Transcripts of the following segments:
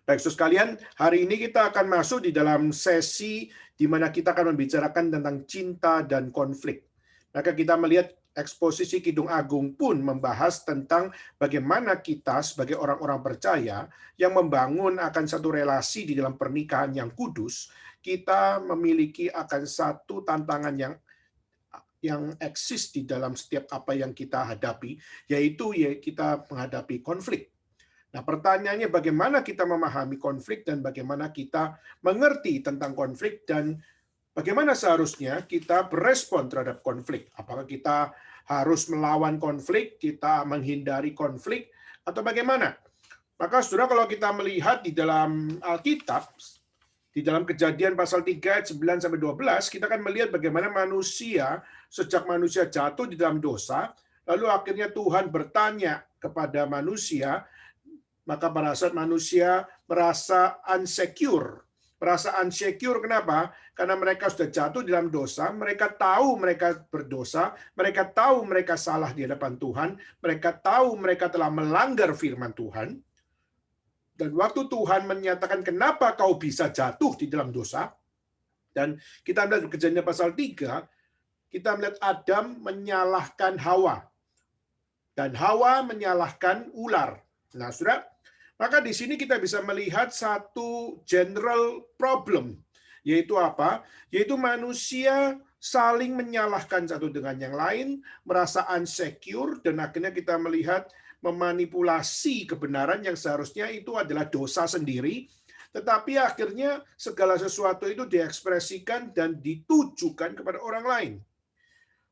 Baik, saudara sekalian, hari ini kita akan masuk di dalam sesi di mana kita akan membicarakan tentang cinta dan konflik. Maka kita melihat eksposisi Kidung Agung pun membahas tentang bagaimana kita sebagai orang-orang percaya yang membangun akan satu relasi di dalam pernikahan yang kudus, kita memiliki akan satu tantangan yang eksis di dalam setiap apa yang kita hadapi, yaitu kita menghadapi konflik. Nah, pertanyaannya bagaimana kita memahami konflik dan bagaimana kita mengerti tentang konflik dan bagaimana seharusnya kita berespon terhadap konflik. Apakah kita harus melawan konflik, kita menghindari konflik, atau bagaimana? Maka saudara, kalau kita melihat di dalam Alkitab, di dalam Kejadian pasal 3 ayat 9-12, kita akan melihat bagaimana manusia, sejak manusia jatuh di dalam dosa, lalu akhirnya Tuhan bertanya kepada manusia, maka pada saat manusia merasa insecure. Merasa insecure kenapa? Karena mereka sudah jatuh di dalam dosa, mereka tahu mereka berdosa, mereka tahu mereka salah di hadapan Tuhan, mereka tahu mereka telah melanggar firman Tuhan. Dan waktu Tuhan menyatakan kenapa kau bisa jatuh di dalam dosa, dan kita melihat Kejadian pasal 3, kita melihat Adam menyalahkan Hawa. Dan Hawa menyalahkan ular. Nah, saudara, maka di sini kita bisa melihat satu general problem, yaitu apa? Yaitu manusia saling menyalahkan satu dengan yang lain, merasa insecure, dan akhirnya kita melihat memanipulasi kebenaran yang seharusnya itu adalah dosa sendiri, tetapi akhirnya segala sesuatu itu diekspresikan dan ditujukan kepada orang lain.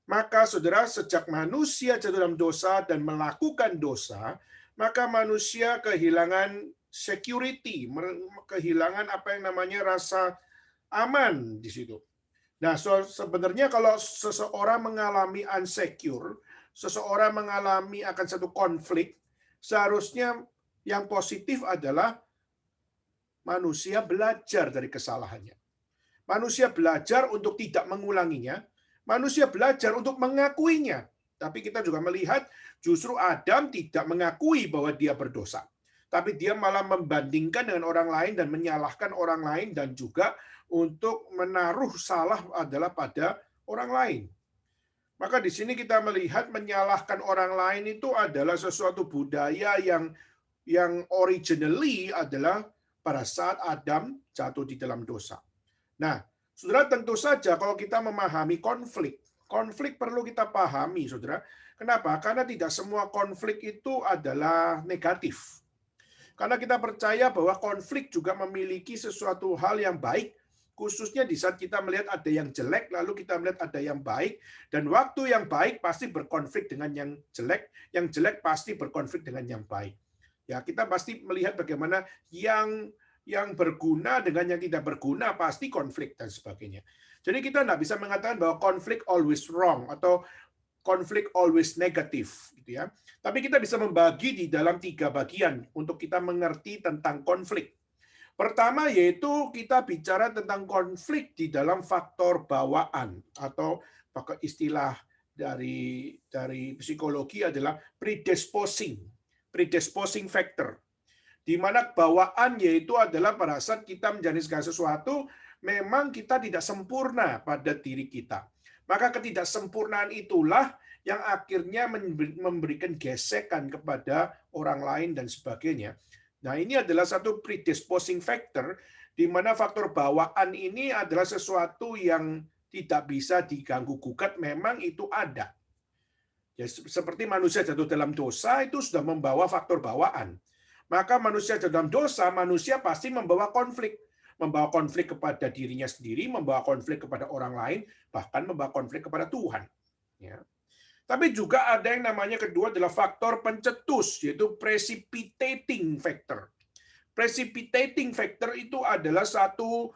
Maka saudara, sejak manusia jatuh dalam dosa dan melakukan dosa, maka manusia kehilangan security, kehilangan apa yang namanya rasa aman di situ. Nah, sebenarnya kalau seseorang mengalami insecure, seseorang mengalami akan satu konflik, seharusnya yang positif adalah manusia belajar dari kesalahannya. Manusia belajar untuk tidak mengulanginya, manusia belajar untuk mengakuinya. Tapi kita juga melihat justru Adam tidak mengakui bahwa dia berdosa. Tapi dia malah membandingkan dengan orang lain dan menyalahkan orang lain dan juga untuk menaruh salah adalah pada orang lain. Maka di sini kita melihat menyalahkan orang lain itu adalah sesuatu budaya yang originally adalah pada saat Adam jatuh di dalam dosa. Nah, saudara, tentu saja kalau kita memahami konflik perlu kita pahami, saudara. Kenapa? Karena tidak semua konflik itu adalah negatif. Karena kita percaya bahwa konflik juga memiliki sesuatu hal yang baik, khususnya di saat kita melihat ada yang jelek, lalu kita melihat ada yang baik, dan waktu yang baik pasti berkonflik dengan yang jelek pasti berkonflik dengan yang baik. Ya, kita pasti melihat bagaimana yang berguna dengan yang tidak berguna pasti konflik dan sebagainya. Jadi kita tidak bisa mengatakan bahwa konflik always wrong atau konflik always negative, gitu ya. Tapi kita bisa membagi di dalam 3 bagian untuk kita mengerti tentang konflik. Pertama yaitu kita bicara tentang konflik di dalam faktor bawaan atau pakai istilah dari psikologi adalah predisposing factor. Di mana bawaan yaitu adalah pada saat kita menjalani segala sesuatu, memang kita tidak sempurna pada diri kita. Maka ketidaksempurnaan itulah yang akhirnya memberikan gesekan kepada orang lain dan sebagainya. Nah, ini adalah satu predisposing factor, di mana faktor bawaan ini adalah sesuatu yang tidak bisa diganggu-gugat, memang itu ada. Ya, seperti manusia jatuh dalam dosa, itu sudah membawa faktor bawaan. Maka manusia dalam dosa, manusia pasti membawa konflik kepada dirinya sendiri, membawa konflik kepada orang lain, bahkan membawa konflik kepada Tuhan. Ya. Tapi juga ada yang namanya kedua adalah faktor pencetus, yaitu precipitating factor. Precipitating factor itu adalah satu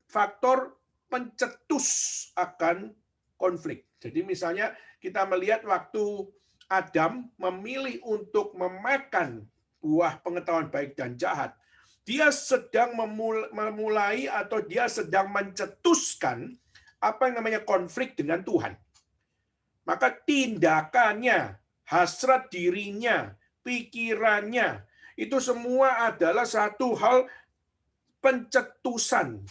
faktor pencetus akan konflik. Jadi misalnya kita melihat waktu Adam memilih untuk memakan buah pengetahuan baik dan jahat, dia sedang memulai atau dia sedang mencetuskan apa yang namanya konflik dengan Tuhan. Maka tindakannya, hasrat dirinya, pikirannya, Itu semua adalah satu hal pencetusan.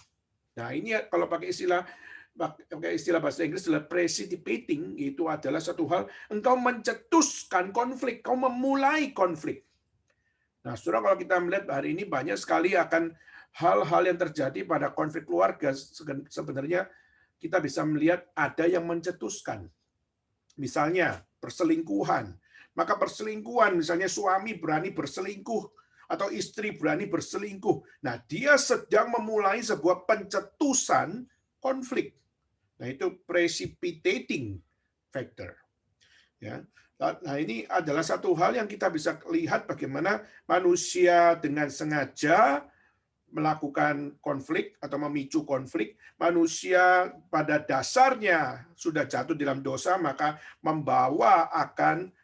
Nah, ini kalau pakai istilah bahasa Inggris adalah precipitating, itu adalah satu hal engkau mencetuskan konflik, kau memulai konflik. Nah, saudara, kalau kita melihat hari ini banyak sekali akan hal-hal yang terjadi pada konflik keluarga, sebenarnya kita bisa melihat ada yang mencetuskan. Misalnya perselingkuhan. Maka perselingkuhan, misalnya suami berani berselingkuh atau istri berani berselingkuh. Nah, dia sedang memulai sebuah pencetusan konflik. Nah, itu precipitating factor. Ya. Nah, ini adalah satu hal yang kita bisa lihat bagaimana manusia dengan sengaja melakukan konflik atau memicu konflik. Manusia pada dasarnya sudah jatuh dalam dosa, maka membawa akan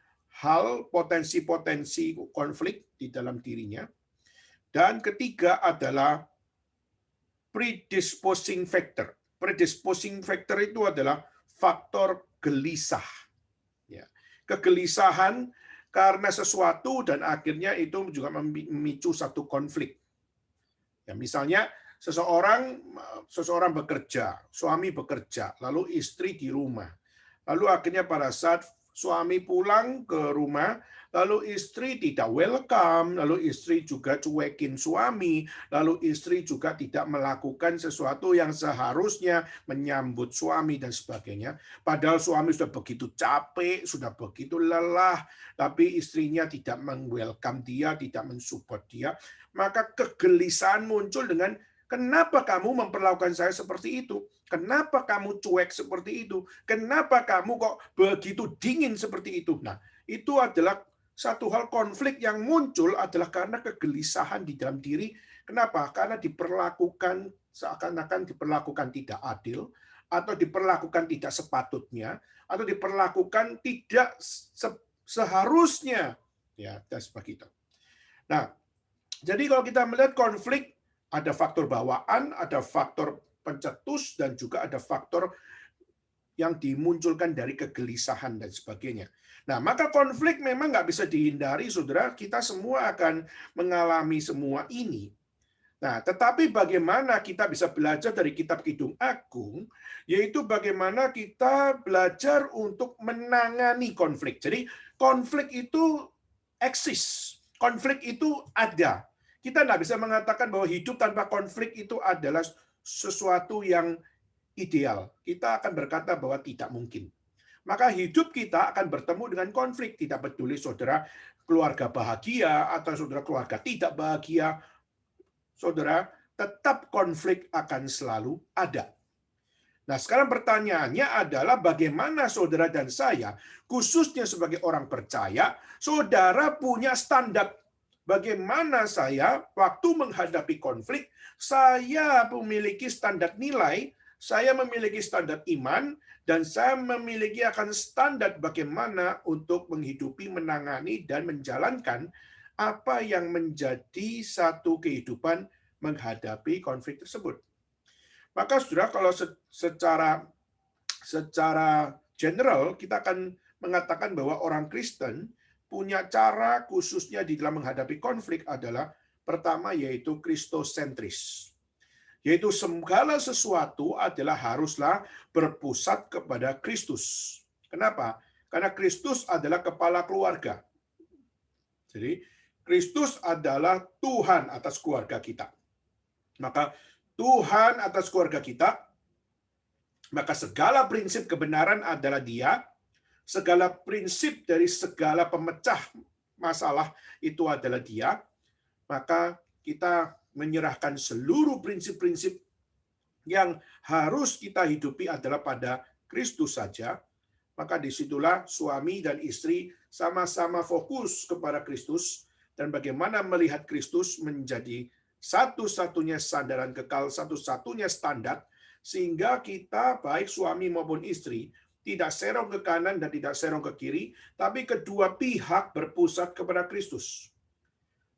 hal potensi-potensi konflik di dalam dirinya. Dan ketiga adalah predisposing factor. Predisposing factor itu adalah faktor gelisah. Ya. Kegelisahan karena sesuatu dan akhirnya itu juga memicu satu konflik. Ya, misalnya seseorang bekerja, suami bekerja, lalu istri di rumah. Lalu akhirnya pada saat suami pulang ke rumah, lalu istri tidak welcome, lalu istri juga cuekin suami, lalu istri juga tidak melakukan sesuatu yang seharusnya menyambut suami dan sebagainya. Padahal suami sudah begitu capek, sudah begitu lelah, tapi istrinya tidak meng-welcome dia, tidak mensupport dia. Maka kegelisahan muncul dengan kenapa kamu memperlakukan saya seperti itu? Kenapa kamu cuek seperti itu? Kenapa kamu kok begitu dingin seperti itu? Nah, itu adalah satu hal konflik yang muncul adalah karena kegelisahan di dalam diri. Kenapa? Karena diperlakukan seakan-akan diperlakukan tidak adil, atau diperlakukan tidak sepatutnya, atau diperlakukan tidak seharusnya. Ya, dan sebagainya. Nah, jadi kalau kita melihat konflik, ada faktor bawaan, ada faktor pencetus, dan juga ada faktor yang dimunculkan dari kegelisahan dan sebagainya. Nah, maka konflik memang nggak bisa dihindari, saudara. Kita semua akan mengalami semua ini. Nah, tetapi bagaimana kita bisa belajar dari kitab Kidung Agung, yaitu bagaimana kita belajar untuk menangani konflik. Jadi, konflik itu eksis. Konflik itu ada. Kita nggak bisa mengatakan bahwa hidup tanpa konflik itu adalah sesuatu yang ideal. Kita akan berkata bahwa tidak mungkin. Maka hidup kita akan bertemu dengan konflik. Tidak peduli saudara keluarga bahagia atau saudara keluarga tidak bahagia, saudara, tetap konflik akan selalu ada. Nah, sekarang pertanyaannya adalah bagaimana saudara dan saya, khususnya sebagai orang percaya, saudara punya standar. Bagaimana saya waktu menghadapi konflik, saya memiliki standar nilai, saya memiliki standar iman, dan saya memiliki akan standar bagaimana untuk menghidupi, menangani, dan menjalankan apa yang menjadi satu kehidupan menghadapi konflik tersebut. Maka saudara, kalau secara general kita akan mengatakan bahwa orang Kristen punya cara khususnya di dalam menghadapi konflik adalah pertama yaitu kristosentris. Yaitu segala sesuatu adalah haruslah berpusat kepada Kristus. Kenapa? Karena Kristus adalah kepala keluarga. Jadi Kristus adalah Tuhan atas keluarga kita. Maka Tuhan atas keluarga kita, maka segala prinsip kebenaran adalah Dia, segala prinsip dari segala pemecah masalah itu adalah Dia, maka kita menyerahkan seluruh prinsip-prinsip yang harus kita hidupi adalah pada Kristus saja, maka disitulah suami dan istri sama-sama fokus kepada Kristus, dan bagaimana melihat Kristus menjadi satu-satunya sandaran kekal, satu-satunya standar, sehingga kita baik suami maupun istri tidak serong ke kanan dan tidak serong ke kiri, tapi kedua pihak berpusat kepada Kristus.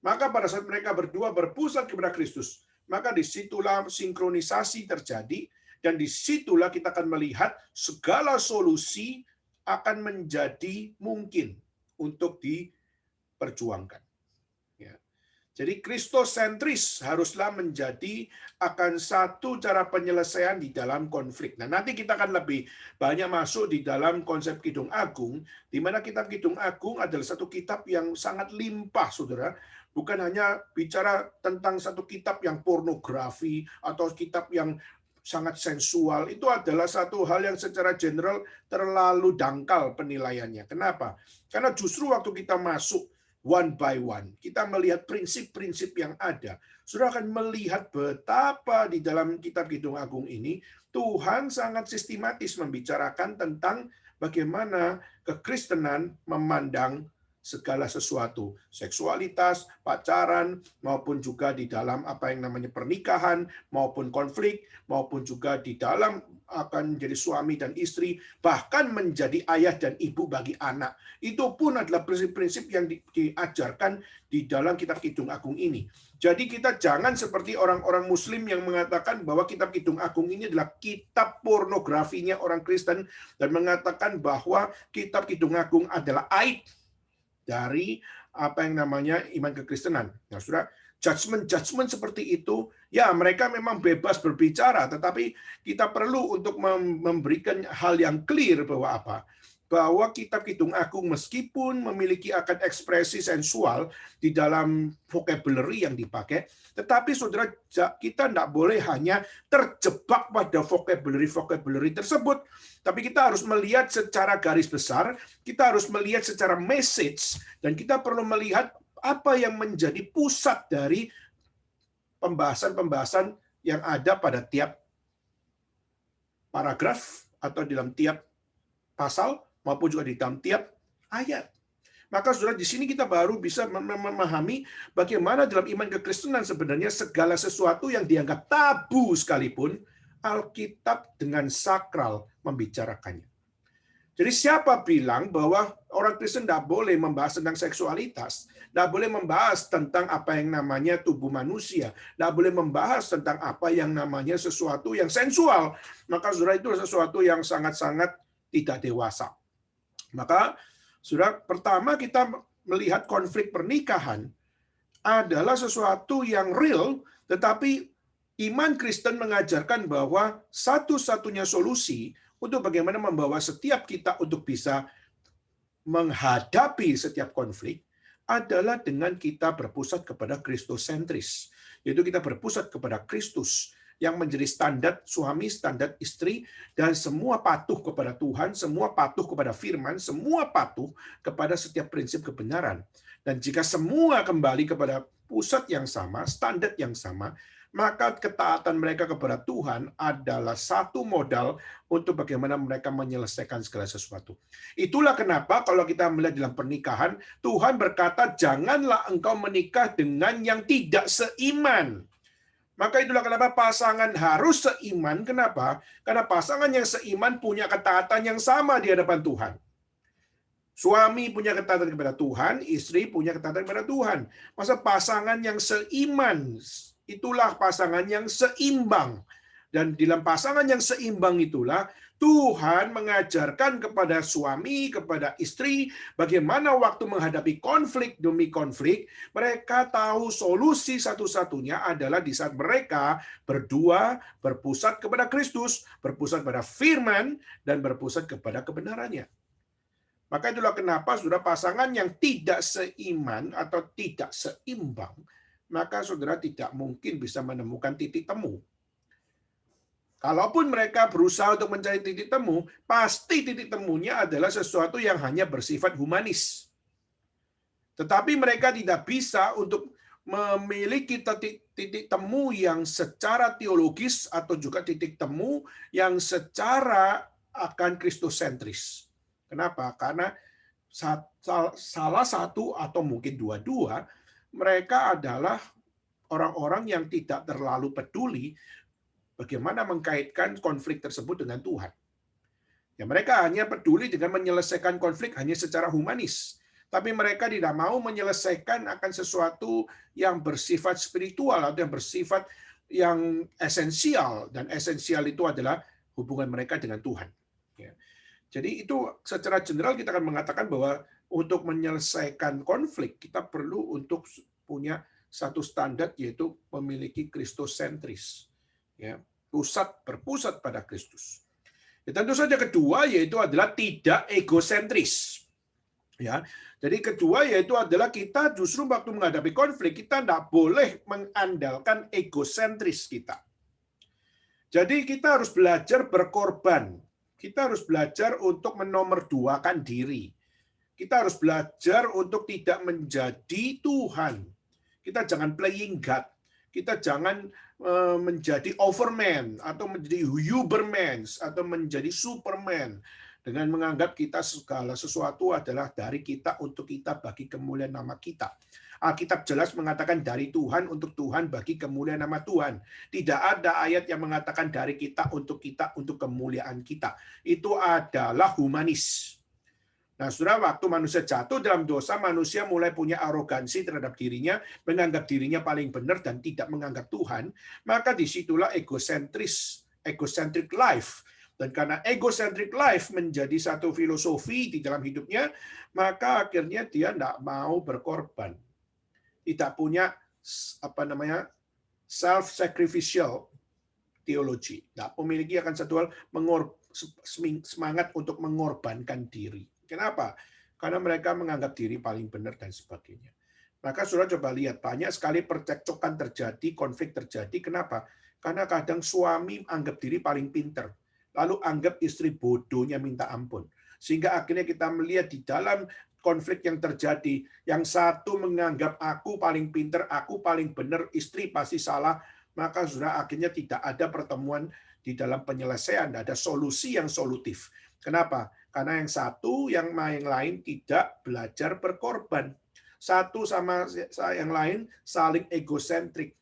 Maka pada saat mereka berdua berpusat kepada Kristus, maka disitulah sinkronisasi terjadi, dan disitulah kita akan melihat segala solusi akan menjadi mungkin untuk diperjuangkan. Ya. Jadi kristosentris haruslah menjadi akan satu cara penyelesaian di dalam konflik. Nah, nanti kita akan lebih banyak masuk di dalam konsep Kidung Agung, di mana kitab Kidung Agung adalah satu kitab yang sangat limpah, saudara. Bukan hanya bicara tentang satu kitab yang pornografi atau kitab yang sangat sensual. Itu adalah satu hal yang secara general terlalu dangkal penilaiannya. Kenapa? Karena justru waktu kita masuk one by one, kita melihat prinsip-prinsip yang ada. Saudara akan melihat betapa di dalam kitab Kidung Agung ini Tuhan sangat sistematis membicarakan tentang bagaimana kekristenan memandang segala sesuatu, seksualitas, pacaran, maupun juga di dalam apa yang namanya pernikahan, maupun konflik, maupun juga di dalam akan menjadi suami dan istri, bahkan menjadi ayah dan ibu bagi anak. Itu pun adalah prinsip-prinsip yang diajarkan di dalam kitab Kidung Agung ini. Jadi kita jangan seperti orang-orang Muslim yang mengatakan bahwa kitab Kidung Agung ini adalah kitab pornografinya orang Kristen, dan mengatakan bahwa kitab Kidung Agung adalah aib dari apa yang namanya iman kekristenan. Nah, saudara, judgment seperti itu, ya mereka memang bebas berbicara, tetapi kita perlu untuk memberikan hal yang clear bahwa apa? Bahwa kitab Kidung Agung meskipun memiliki akan ekspresi sensual di dalam vocabulary yang dipakai, tetapi saudara, kita tidak boleh hanya terjebak pada vocabulary tersebut, tapi kita harus melihat secara garis besar, kita harus melihat secara message, dan kita perlu melihat apa yang menjadi pusat dari pembahasan-pembahasan yang ada pada tiap paragraf atau dalam tiap pasal maupun juga di dalam tiap ayat. Maka saudara, di sini kita baru bisa memahami bagaimana dalam iman kekristenan sebenarnya segala sesuatu yang dianggap tabu sekalipun Alkitab dengan sakral membicarakannya. Jadi siapa bilang bahwa orang Kristen tidak boleh membahas tentang seksualitas, tidak boleh membahas tentang apa yang namanya tubuh manusia, tidak boleh membahas tentang apa yang namanya sesuatu yang sensual. Maka saudara, itu sesuatu yang sangat-sangat tidak dewasa. Maka saudara, pertama kita melihat konflik pernikahan adalah sesuatu yang real, tetapi iman Kristen mengajarkan bahwa satu-satunya solusi untuk bagaimana membawa setiap kita untuk bisa menghadapi setiap konflik adalah dengan kita berpusat kepada kristosentris, yaitu kita berpusat kepada Kristus yang menjadi standar suami, standar istri, dan semua patuh kepada Tuhan, semua patuh kepada firman, semua patuh kepada setiap prinsip kebenaran. Dan jika semua kembali kepada pusat yang sama, standar yang sama, maka ketaatan mereka kepada Tuhan adalah satu modal untuk bagaimana mereka menyelesaikan segala sesuatu. Itulah kenapa kalau kita melihat dalam pernikahan, Tuhan berkata, janganlah engkau menikah dengan yang tidak seiman. Maka itulah kenapa pasangan harus seiman. Kenapa? Karena pasangan yang seiman punya ketaatan yang sama di hadapan Tuhan. Suami punya ketaatan kepada Tuhan, istri punya ketaatan kepada Tuhan. Masa pasangan yang seiman, itulah pasangan yang seimbang. Dan dalam pasangan yang seimbang itulah Tuhan mengajarkan kepada suami, kepada istri, bagaimana waktu menghadapi konflik demi konflik, mereka tahu solusi satu-satunya adalah di saat mereka berdua berpusat kepada Kristus, berpusat pada firman, dan berpusat kepada kebenarannya. Maka itulah kenapa saudara, pasangan yang tidak seiman atau tidak seimbang, maka saudara tidak mungkin bisa menemukan titik temu. Kalaupun mereka berusaha untuk mencari titik temu, pasti titik temunya adalah sesuatu yang hanya bersifat humanis. Tetapi mereka tidak bisa untuk memiliki titik temu yang secara teologis atau juga titik temu yang secara akan kristosentris. Kenapa? Karena salah satu atau mungkin dua-dua, mereka adalah orang-orang yang tidak terlalu peduli bagaimana mengkaitkan konflik tersebut dengan Tuhan. Ya, mereka hanya peduli dengan menyelesaikan konflik hanya secara humanis. Tapi mereka tidak mau menyelesaikan akan sesuatu yang bersifat spiritual atau yang bersifat yang esensial. Dan esensial itu adalah hubungan mereka dengan Tuhan. Ya. Jadi itu secara general kita akan mengatakan bahwa untuk menyelesaikan konflik, kita perlu untuk punya satu standar, yaitu memiliki kristosentris. Ya, berpusat pada Kristus. Ya, tentu saja kedua yaitu adalah tidak egosentris. Ya, jadi kedua yaitu adalah kita justru waktu menghadapi konflik kita tidak boleh mengandalkan egosentris kita. Jadi kita harus belajar berkorban. Kita harus belajar untuk menomorduakan diri. Kita harus belajar untuk tidak menjadi Tuhan. Kita jangan playing God. Kita jangan menjadi overman atau menjadi Huberman atau menjadi Superman dengan menganggap kita segala sesuatu adalah dari kita untuk kita bagi kemuliaan nama kita. Alkitab jelas mengatakan dari Tuhan untuk Tuhan bagi kemuliaan nama Tuhan. Tidak ada ayat yang mengatakan dari kita untuk kemuliaan kita. Itu adalah humanis. Nah, saudara, waktu manusia jatuh dalam dosa, manusia mulai punya arogansi terhadap dirinya, menganggap dirinya paling benar dan tidak menganggap Tuhan, maka disitulah egocentric life. Dan karena egocentric life menjadi satu filosofi di dalam hidupnya, maka akhirnya dia tidak mau berkorban. Tidak punya self-sacrificial theology. Tidak memiliki akan satu hal semangat untuk mengorbankan diri. Kenapa? Karena mereka menganggap diri paling benar dan sebagainya. Maka saudara coba lihat, banyak sekali percekcokan terjadi, konflik terjadi. Kenapa? Karena kadang suami anggap diri paling pintar, lalu anggap istri bodohnya minta ampun. Sehingga akhirnya kita melihat di dalam konflik yang terjadi, yang satu menganggap aku paling pintar, aku paling benar, istri pasti salah, maka saudara akhirnya tidak ada pertemuan di dalam penyelesaian, tidak ada solusi yang solutif. Kenapa? Karena yang satu, yang lain tidak belajar berkorban. Satu sama yang lain saling egosentrik.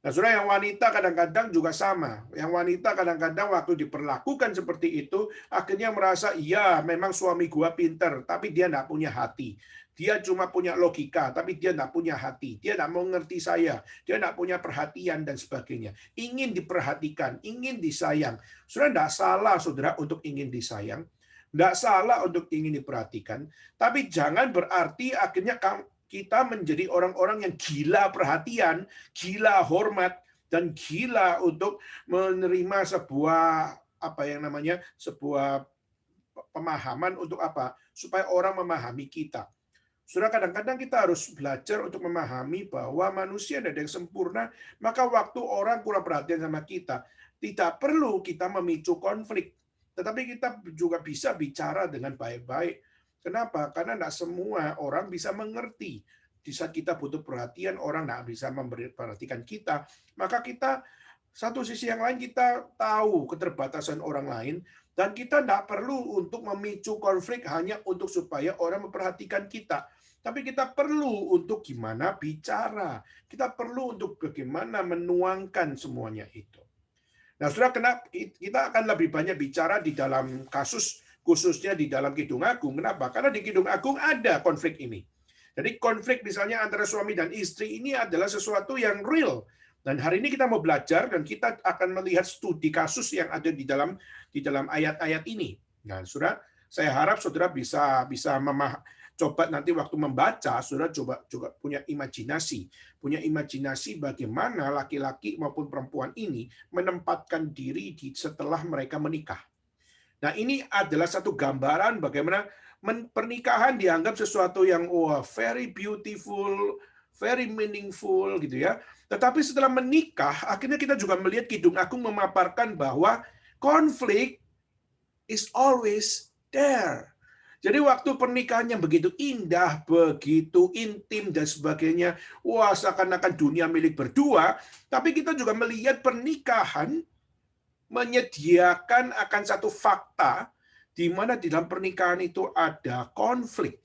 Nah, saudara, yang wanita kadang-kadang juga sama. Yang wanita kadang-kadang waktu diperlakukan seperti itu, akhirnya merasa, iya memang suami gua pinter, tapi dia nggak punya hati. Dia cuma punya logika, tapi dia nggak punya hati. Dia nggak mau ngerti saya. Dia nggak punya perhatian dan sebagainya. Ingin diperhatikan, ingin disayang. Saudara, nggak salah, saudara, untuk ingin disayang. Nggak salah untuk ingin diperhatikan. Tapi jangan berarti akhirnya kita menjadi orang-orang yang gila perhatian, gila hormat, dan gila untuk menerima sebuah sebuah pemahaman untuk apa? Supaya orang memahami kita. Saudara, kadang-kadang kita harus belajar untuk memahami bahwa manusia tidak ada yang sempurna, maka waktu orang kurang perhatian sama kita, tidak perlu kita memicu konflik. Tetapi kita juga bisa bicara dengan baik-baik. Kenapa? Karena tidak semua orang bisa mengerti. Di saat kita butuh perhatian, orang tidak bisa memperhatikan kita. Maka kita, satu sisi yang lain, kita tahu keterbatasan orang lain, dan kita tidak perlu untuk memicu konflik hanya untuk supaya orang memperhatikan kita. Tapi kita perlu untuk gimana bicara. Kita perlu untuk bagaimana menuangkan semuanya itu. Nah, saudara, kita akan lebih banyak bicara di dalam kasus, khususnya di dalam Kidung Agung. Kenapa? Karena di Kidung Agung ada konflik ini. Jadi konflik misalnya antara suami dan istri ini adalah sesuatu yang real. Dan hari ini kita mau belajar dan kita akan melihat studi kasus yang ada di dalam ayat-ayat ini. Nah, saudara, saya harap saudara bisa coba nanti waktu membaca, saudara coba juga punya imajinasi bagaimana laki-laki maupun perempuan ini menempatkan diri setelah mereka menikah. Nah, ini adalah satu gambaran bagaimana pernikahan dianggap sesuatu yang very beautiful, very meaningful gitu ya. Tetapi setelah menikah, akhirnya kita juga melihat Kidung Agung memaparkan bahwa konflik is always there. Jadi waktu pernikahannya begitu indah, begitu intim dan sebagainya, wah seakan-akan dunia milik berdua, tapi kita juga melihat pernikahan menyediakan akan satu fakta di mana di dalam pernikahan itu ada konflik.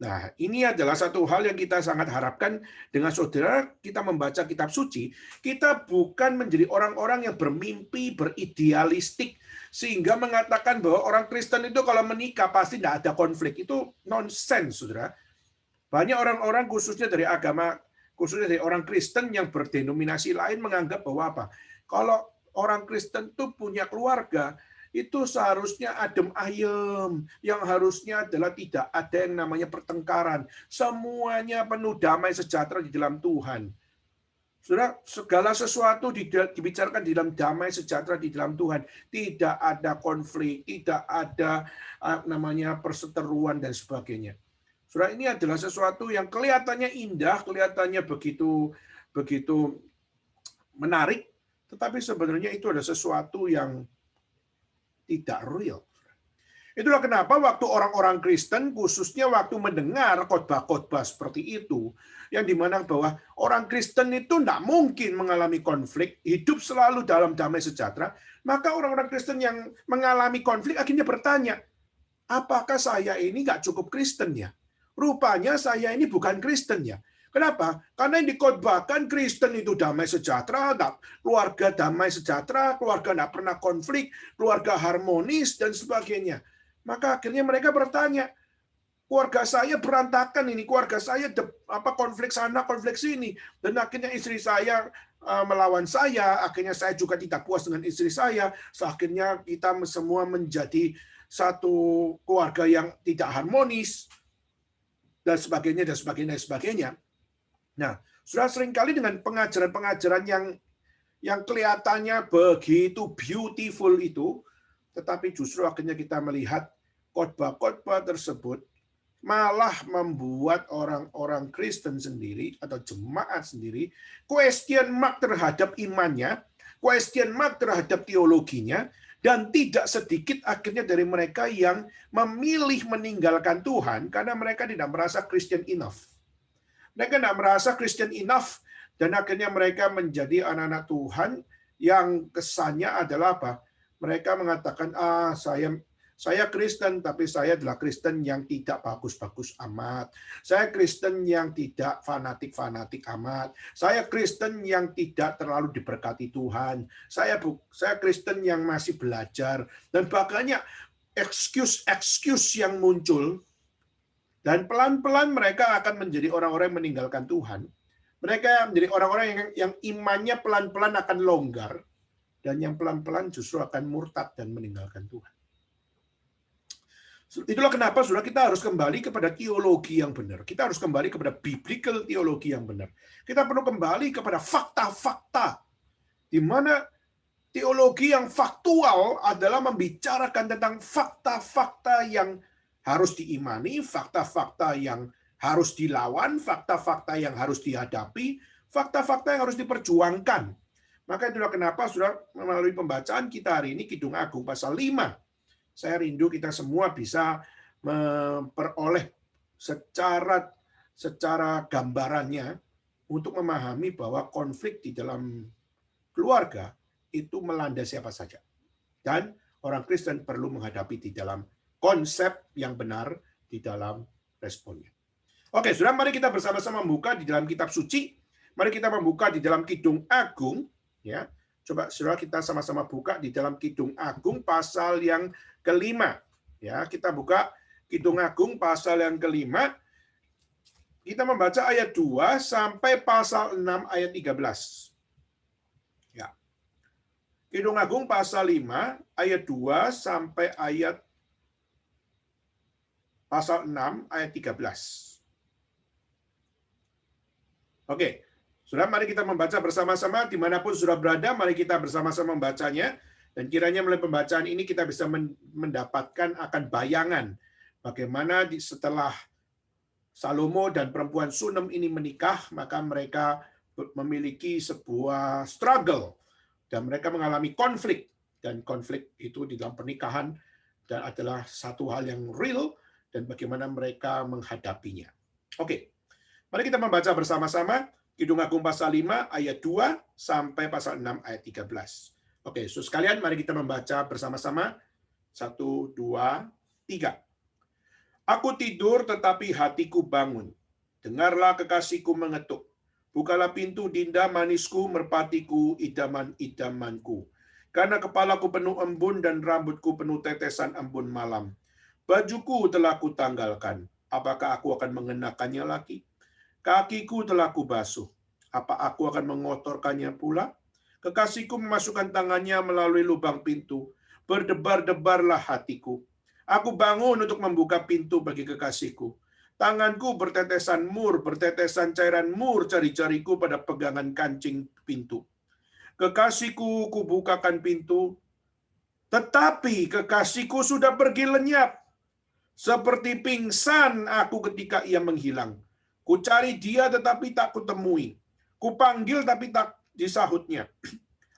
Nah, ini adalah satu hal yang kita sangat harapkan dengan saudara kita membaca kitab suci, kita bukan menjadi orang-orang yang bermimpi, beridealistik, sehingga mengatakan bahwa orang Kristen itu kalau menikah pasti tidak ada konflik. Itu nonsens, saudara. Banyak orang-orang khususnya dari orang Kristen yang berdenominasi lain menganggap bahwa apa? Kalau orang Kristen itu punya keluarga, itu seharusnya adem ayem. Yang harusnya adalah tidak ada yang namanya pertengkaran. Semuanya penuh damai sejahtera di dalam Tuhan. Saudara, segala sesuatu dibicarakan di dalam damai sejahtera di dalam Tuhan. Tidak ada konflik, tidak ada namanya perseteruan dan sebagainya. Saudara, ini adalah sesuatu yang kelihatannya indah, kelihatannya begitu menarik, tetapi sebenarnya itu adalah sesuatu yang tidak real. Itulah kenapa waktu orang-orang Kristen, khususnya waktu mendengar khotbah-khotbah seperti itu, yang dimana bahwa orang Kristen itu tidak mungkin mengalami konflik, hidup selalu dalam damai sejahtera, maka orang-orang Kristen yang mengalami konflik akhirnya bertanya, apakah saya ini nggak cukup Kristen ya? Rupanya saya ini bukan Kristen ya. Kenapa? Karena yang dikhotbahkan Kristen itu damai sejahtera, keluarga damai sejahtera, keluarga tidak pernah konflik, keluarga harmonis, dan sebagainya. Maka akhirnya mereka bertanya, keluarga saya berantakan ini, keluarga saya konflik sana, konflik sini, dan akhirnya istri saya melawan saya, akhirnya saya juga tidak puas dengan istri saya, akhirnya kita semua menjadi satu keluarga yang tidak harmonis, dan sebagainya, dan sebagainya, dan sebagainya. Nah, sudah seringkali dengan pengajaran-pengajaran yang kelihatannya begitu beautiful itu, tetapi justru akhirnya kita melihat khotbah-khotbah tersebut malah membuat orang-orang Kristen sendiri atau jemaat sendiri question mark terhadap imannya, question mark terhadap teologinya, dan tidak sedikit akhirnya dari mereka yang memilih meninggalkan Tuhan karena mereka tidak merasa Christian enough. Mereka tidak merasa Christian enough, dan akhirnya mereka menjadi anak-anak Tuhan yang kesannya adalah apa? Mereka mengatakan, saya Kristen, tapi saya adalah Kristen yang tidak bagus-bagus amat. Saya Kristen yang tidak fanatik-fanatik amat. Saya Kristen yang tidak terlalu diberkati Tuhan. Saya Kristen yang masih belajar. Dan banyak excuse yang muncul. Dan pelan-pelan mereka akan menjadi orang-orang yang meninggalkan Tuhan. Mereka menjadi orang-orang yang imannya pelan-pelan akan longgar. Dan yang pelan-pelan justru akan murtad dan meninggalkan Tuhan. Itulah kenapa saudara kita harus kembali kepada teologi yang benar. Kita harus kembali kepada biblical teologi yang benar. Kita perlu kembali kepada fakta-fakta. Di mana teologi yang faktual adalah membicarakan tentang fakta-fakta yang harus diimani, fakta-fakta yang harus dilawan, fakta-fakta yang harus dihadapi, fakta-fakta yang harus diperjuangkan. Maka itulah kenapa saudara melalui pembacaan kita hari ini Kidung Agung pasal 5. Saya rindu kita semua bisa memperoleh secara gambarannya untuk memahami bahwa konflik di dalam keluarga itu melanda siapa saja. Dan orang Kristen perlu menghadapi di dalam konsep yang benar di dalam responnya. Oke, saudara, mari kita bersama-sama membuka di dalam kitab suci. Mari kita membuka di dalam Kidung Agung. Ya, coba saudara kita sama-sama buka di dalam Kidung Agung pasal yang kelima. Ya, kita buka Kidung Agung pasal yang kelima. Kita membaca ayat 2 sampai pasal 6 ayat 13. Ya. Kidung Agung pasal 5 ayat 2 sampai ayat pasal 6 ayat 13. Oke. Saudara, mari kita membaca bersama-sama dimanapun saudara berada, mari kita bersama-sama membacanya, dan kiranya melalui pembacaan ini kita bisa mendapatkan akan bayangan bagaimana setelah Salomo dan perempuan Sunem ini menikah, maka mereka memiliki sebuah struggle, dan mereka mengalami konflik, dan konflik itu di dalam pernikahan dan adalah satu hal yang real, dan bagaimana mereka menghadapinya. Oke, mari kita membaca bersama-sama Kidung Agung pasal 5 ayat 2 sampai pasal 6 ayat 13. Oke, saudara sekalian, mari kita membaca bersama-sama. 1, 2, 3. Aku tidur tetapi hatiku bangun. Dengarlah kekasihku mengetuk. Bukalah pintu dinda manisku, merpatiku, idaman-idamanku. Karena kepalaku penuh embun dan rambutku penuh tetesan embun malam. Bajuku telah kutanggalkan. Apakah aku akan mengenakannya lagi? Kakiku telah kubasuh. Apa aku akan mengotorkannya pula? Kekasihku memasukkan tangannya melalui lubang pintu, Berdebar-debarlah hatiku. Aku bangun untuk membuka pintu bagi kekasihku. Tanganku bertetesan mur, bertetesan cairan mur jari-jariku pada pegangan kancing pintu. Kekasihku kubukakan pintu, tetapi kekasihku sudah pergi lenyap. Seperti pingsan aku ketika ia menghilang. Ku cari dia tetapi tak kutemui. Ku panggil tapi tak disahutnya.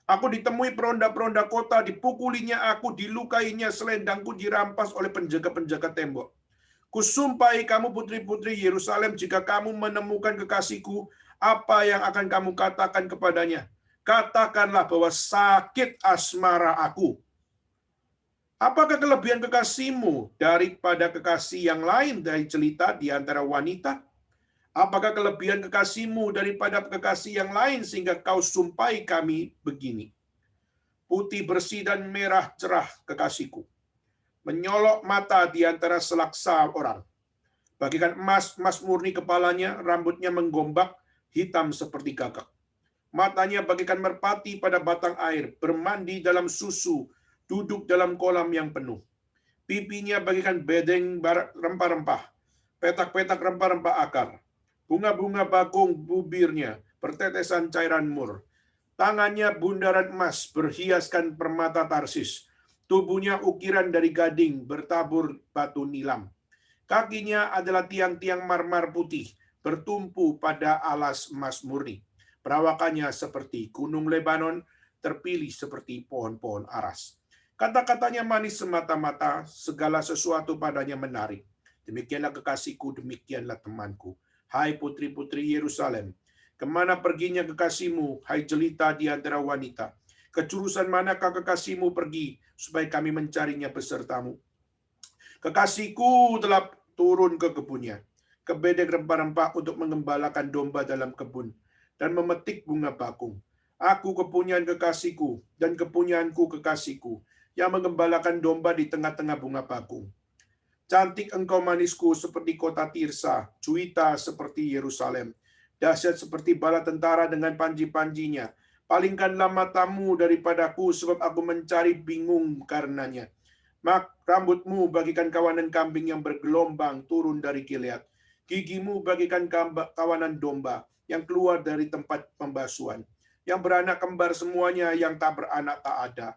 Aku ditemui peronda-peronda kota, dipukulinya aku, dilukainya, selendangku dirampas oleh penjaga-penjaga tembok. Kusumpai kamu putri-putri Yerusalem, jika kamu menemukan kekasihku, apa yang akan kamu katakan kepadanya? Katakanlah bahwa sakit asmara aku. Apakah kelebihan kekasihmu daripada kekasih yang lain dari jelita di antara wanita? Apakah kelebihan kekasihmu daripada kekasih yang lain sehingga kau sumpai kami begini? Putih bersih dan merah cerah kekasihku, menyolok mata di antara selaksa orang. Bagikan emas, emas murni kepalanya, rambutnya menggombak, hitam seperti gagak. Matanya bagikan merpati pada batang air, bermandi dalam susu, duduk dalam kolam yang penuh. Pipinya bagikan bedeng rempah-rempah, petak-petak rempah-rempah akar. Bunga-bunga bakung bibirnya, bertetesan cairan mur. Tangannya bundaran emas, berhiaskan permata Tarsis. Tubuhnya ukiran dari gading, bertabur batu nilam. Kakinya adalah tiang-tiang marmar putih, bertumpu pada alas emas murni. Perawakannya seperti gunung Lebanon, terpilih seperti pohon-pohon aras. Kata-katanya manis semata-mata, segala sesuatu padanya menarik. Demikianlah kekasihku, demikianlah temanku. Hai putri-putri Yerusalem, kemana perginya kekasihmu, hai jelita di antara wanita? Kejurusan manakah kekasihmu pergi, supaya kami mencarinya besertamu? Kekasihku telah turun ke kebunnya, ke bedeng rempah-rempah untuk mengembalakan domba dalam kebun, dan memetik bunga bakung. Aku kepunyaan kekasihku, dan kepunyaanku kekasihku, yang mengembalakan domba di tengah-tengah bunga bakung. Cantik engkau manisku seperti kota Tirsa, Juwita seperti Yerusalem. Dahsyat seperti bala tentara dengan panji-panjinya. Palingkanlah matamu daripadaku, sebab aku mencari bingung karenanya. Rambutmu bagikan kawanan kambing yang bergelombang turun dari Gilead. Gigimu bagikan kawanan domba yang keluar dari tempat pembasuhan. Yang beranak kembar semuanya, yang tak beranak tak ada.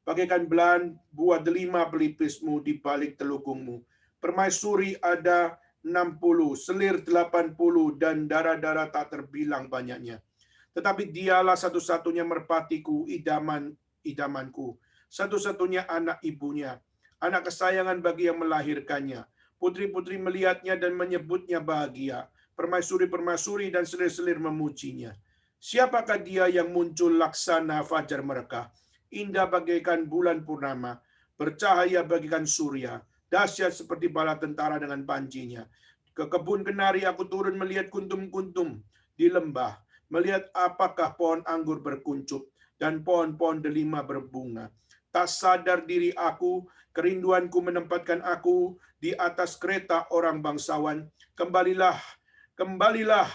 Bagaikan belahan buah delima pelipismu di balik telukungmu. Permaisuri ada 60, selir 80, dan darah-darah tak terbilang banyaknya. Tetapi dialah satu-satunya merpatiku, idamanku, satu-satunya anak ibunya, anak kesayangan bagi yang melahirkannya. Putri-putri melihatnya dan menyebutnya bahagia. Permaisuri-permaisuri dan selir-selir memujinya. Siapakah dia yang muncul laksana fajar mereka? Indah bagaikan bulan purnama, bercahaya bagaikan surya, dahsyat seperti bala tentara dengan panjinya. Ke kebun kenari aku turun melihat kuntum-kuntum di lembah, melihat apakah pohon anggur berkuncup dan pohon-pohon delima berbunga. Tak sadar diri aku, kerinduanku menempatkan aku di atas kereta orang bangsawan. Kembalilah, kembalilah,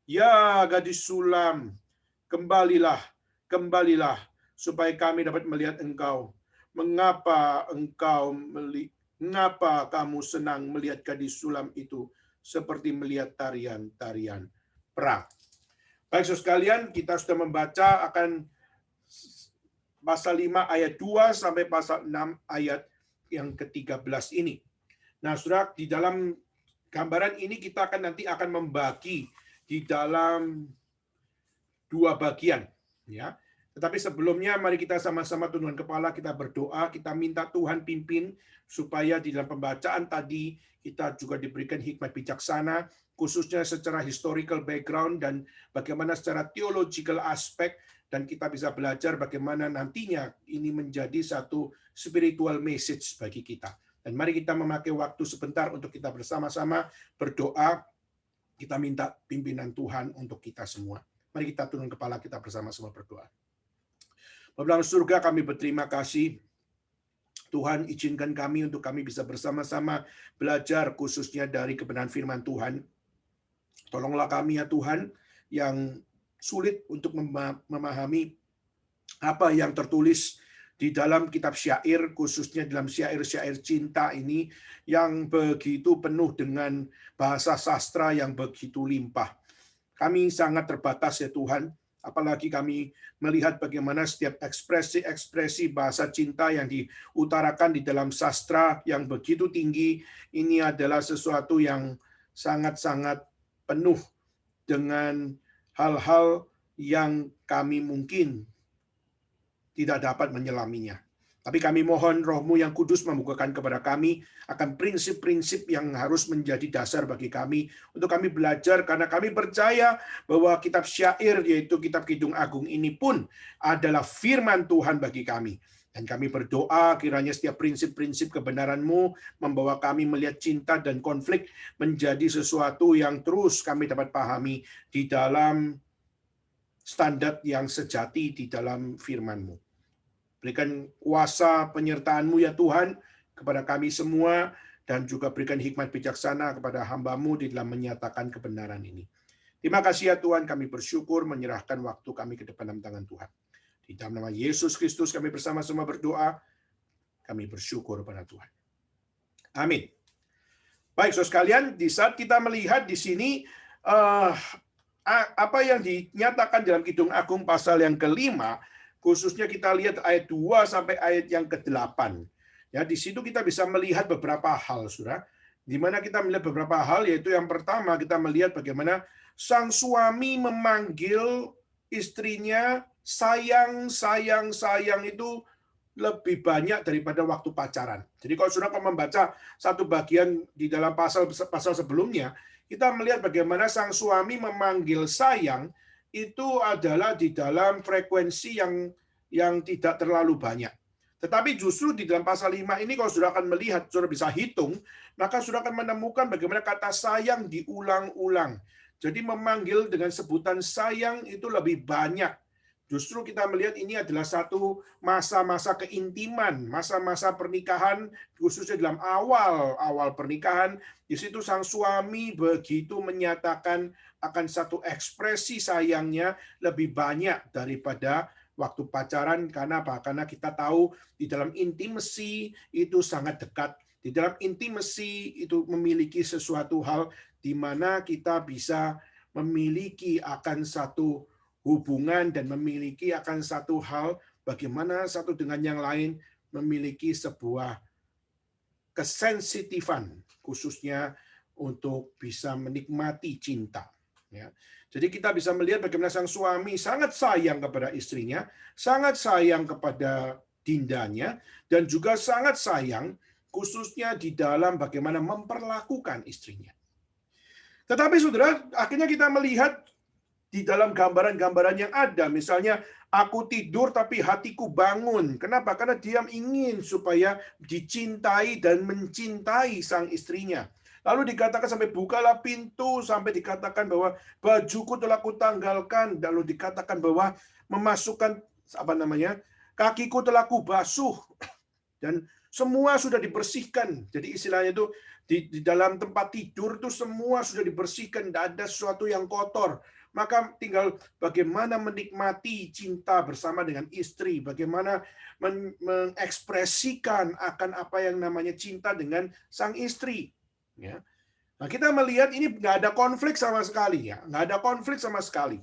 ya gadis sulam, kembalilah, kembalilah, supaya kami dapat melihat engkau. Mengapa kamu senang melihat gadis sulam itu seperti melihat tarian-tarian perang? Baik, saudara sekalian, kita sudah membaca akan pasal 5 ayat 2 sampai pasal 6 ayat yang ke-13 ini. Nah, saudara, di dalam gambaran ini kita nanti akan membagi di dalam 2 bagian, ya. Tetapi sebelumnya mari kita sama-sama tundukkan kepala, kita berdoa, kita minta Tuhan pimpin supaya di dalam pembacaan tadi kita juga diberikan hikmat bijaksana, khususnya secara historical background dan bagaimana secara theological aspek, dan kita bisa belajar bagaimana nantinya ini menjadi satu spiritual message bagi kita. Dan mari kita memakai waktu sebentar untuk kita bersama-sama berdoa, kita minta pimpinan Tuhan untuk kita semua. Mari kita turun kepala, kita bersama-sama berdoa. Bapa dalam surga, kami berterima kasih. Tuhan, izinkan kami untuk kami bisa bersama-sama belajar khususnya dari kebenaran firman Tuhan. Tolonglah kami ya Tuhan, yang sulit untuk memahami apa yang tertulis di dalam kitab syair, khususnya dalam syair-syair cinta ini yang begitu penuh dengan bahasa sastra yang begitu limpah. Kami sangat terbatas ya Tuhan, apalagi kami melihat bagaimana setiap ekspresi-ekspresi bahasa cinta yang diutarakan di dalam sastra yang begitu tinggi, ini adalah sesuatu yang sangat-sangat penuh dengan hal-hal yang kami mungkin tidak dapat menyelaminya. Tapi kami mohon Roh-Mu yang kudus membukakan kepada kami akan prinsip-prinsip yang harus menjadi dasar bagi kami untuk kami belajar, karena kami percaya bahwa kitab syair, yaitu kitab Kidung Agung ini pun adalah firman Tuhan bagi kami. Dan kami berdoa kiranya setiap prinsip-prinsip kebenaran-Mu membawa kami melihat cinta dan konflik menjadi sesuatu yang terus kami dapat pahami di dalam standar yang sejati di dalam firman-Mu. Berikan kuasa penyertaan-Mu ya Tuhan kepada kami semua, dan juga berikan hikmat bijaksana kepada hamba-Mu di dalam menyatakan kebenaran ini. Terima kasih ya Tuhan, kami bersyukur menyerahkan waktu kami ke depan dalam tangan Tuhan. Di dalam nama Yesus Kristus kami bersama-sama berdoa, kami bersyukur pada Tuhan. Amin. Baik, saudara sekalian, di saat kita melihat di sini apa yang dinyatakan dalam Kidung Agung pasal yang kelima, khususnya kita lihat ayat 2 sampai ayat yang ke-8. Ya, di situ kita bisa melihat beberapa hal, Saudara. Di mana kita melihat beberapa hal, yaitu yang pertama kita melihat bagaimana sang suami memanggil istrinya sayang, sayang, sayang itu lebih banyak daripada waktu pacaran. Jadi kalau Saudara membaca satu bagian di dalam pasal sebelumnya, kita melihat bagaimana sang suami memanggil sayang itu adalah di dalam frekuensi yang tidak terlalu banyak. Tetapi justru di dalam pasal 5 ini kalau Saudara akan melihat, Saudara bisa hitung, maka Saudara akan menemukan bagaimana kata sayang diulang-ulang. Jadi memanggil dengan sebutan sayang itu lebih banyak. Justru kita melihat ini adalah satu masa-masa keintiman, masa-masa pernikahan, khususnya dalam awal pernikahan. Di situ sang suami begitu menyatakan akan satu ekspresi sayangnya lebih banyak daripada waktu pacaran. Karena apa? Karena kita tahu di dalam intimacy itu sangat dekat. Di dalam intimacy itu memiliki sesuatu hal di mana kita bisa memiliki akan satu hubungan dan memiliki akan satu hal bagaimana satu dengan yang lain memiliki sebuah kesensitifan khususnya untuk bisa menikmati cinta. Ya. Jadi kita bisa melihat bagaimana sang suami sangat sayang kepada istrinya, sangat sayang kepada dindanya, dan juga sangat sayang khususnya di dalam bagaimana memperlakukan istrinya. Tetapi saudara, akhirnya kita melihat di dalam gambaran-gambaran yang ada, misalnya aku tidur tapi hatiku bangun. Kenapa? Karena dia ingin supaya dicintai dan mencintai sang istrinya. Lalu dikatakan sampai bukalah pintu, sampai dikatakan bahwa bajuku telah kutanggalkan, lalu dikatakan bahwa memasukkan kakiku telah kubasuh, dan semua sudah dibersihkan. Jadi istilahnya itu di dalam tempat tidur itu semua sudah dibersihkan, tidak ada sesuatu yang kotor. Maka tinggal bagaimana menikmati cinta bersama dengan istri, bagaimana mengekspresikan akan apa yang namanya cinta dengan sang istri. Ya. Nah, kita melihat ini nggak ada konflik sama sekali, ya, nggak ada konflik sama sekali.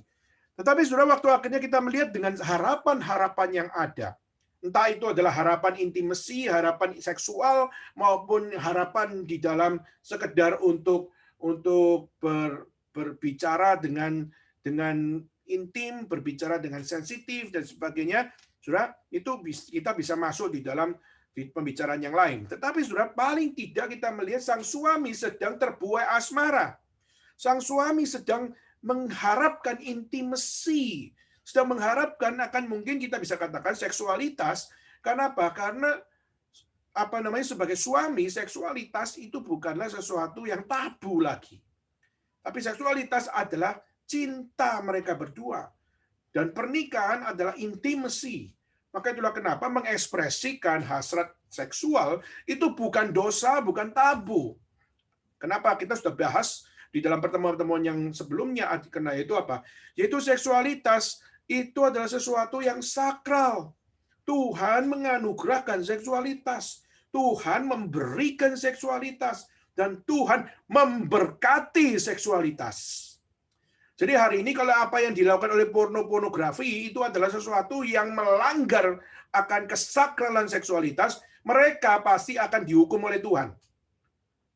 Tetapi sudah waktu akhirnya kita melihat dengan harapan-harapan yang ada, entah itu adalah harapan intimasi, harapan seksual, maupun harapan di dalam sekedar untuk berbicara dengan intim, berbicara dengan sensitif dan sebagainya, Saudara, itu kita bisa masuk di dalam pembicaraan yang lain. Tetapi Saudara, paling tidak kita melihat sang suami sedang terbuai asmara. Sang suami sedang mengharapkan intimasi, sedang mengharapkan akan mungkin kita bisa katakan seksualitas. Kenapa? Karena sebagai suami, seksualitas itu bukanlah sesuatu yang tabu lagi. Tapi seksualitas adalah cinta mereka berdua. Dan pernikahan adalah intimacy. Maka itulah kenapa mengekspresikan hasrat seksual itu bukan dosa, bukan tabu. Kenapa? Kita sudah bahas di dalam pertemuan-pertemuan yang sebelumnya, karena itu apa? Yaitu seksualitas itu adalah sesuatu yang sakral. Tuhan menganugerahkan seksualitas. Tuhan memberikan seksualitas. Dan Tuhan memberkati seksualitas. Jadi hari ini kalau apa yang dilakukan oleh pornografi itu adalah sesuatu yang melanggar akan kesakralan seksualitas, mereka pasti akan dihukum oleh Tuhan.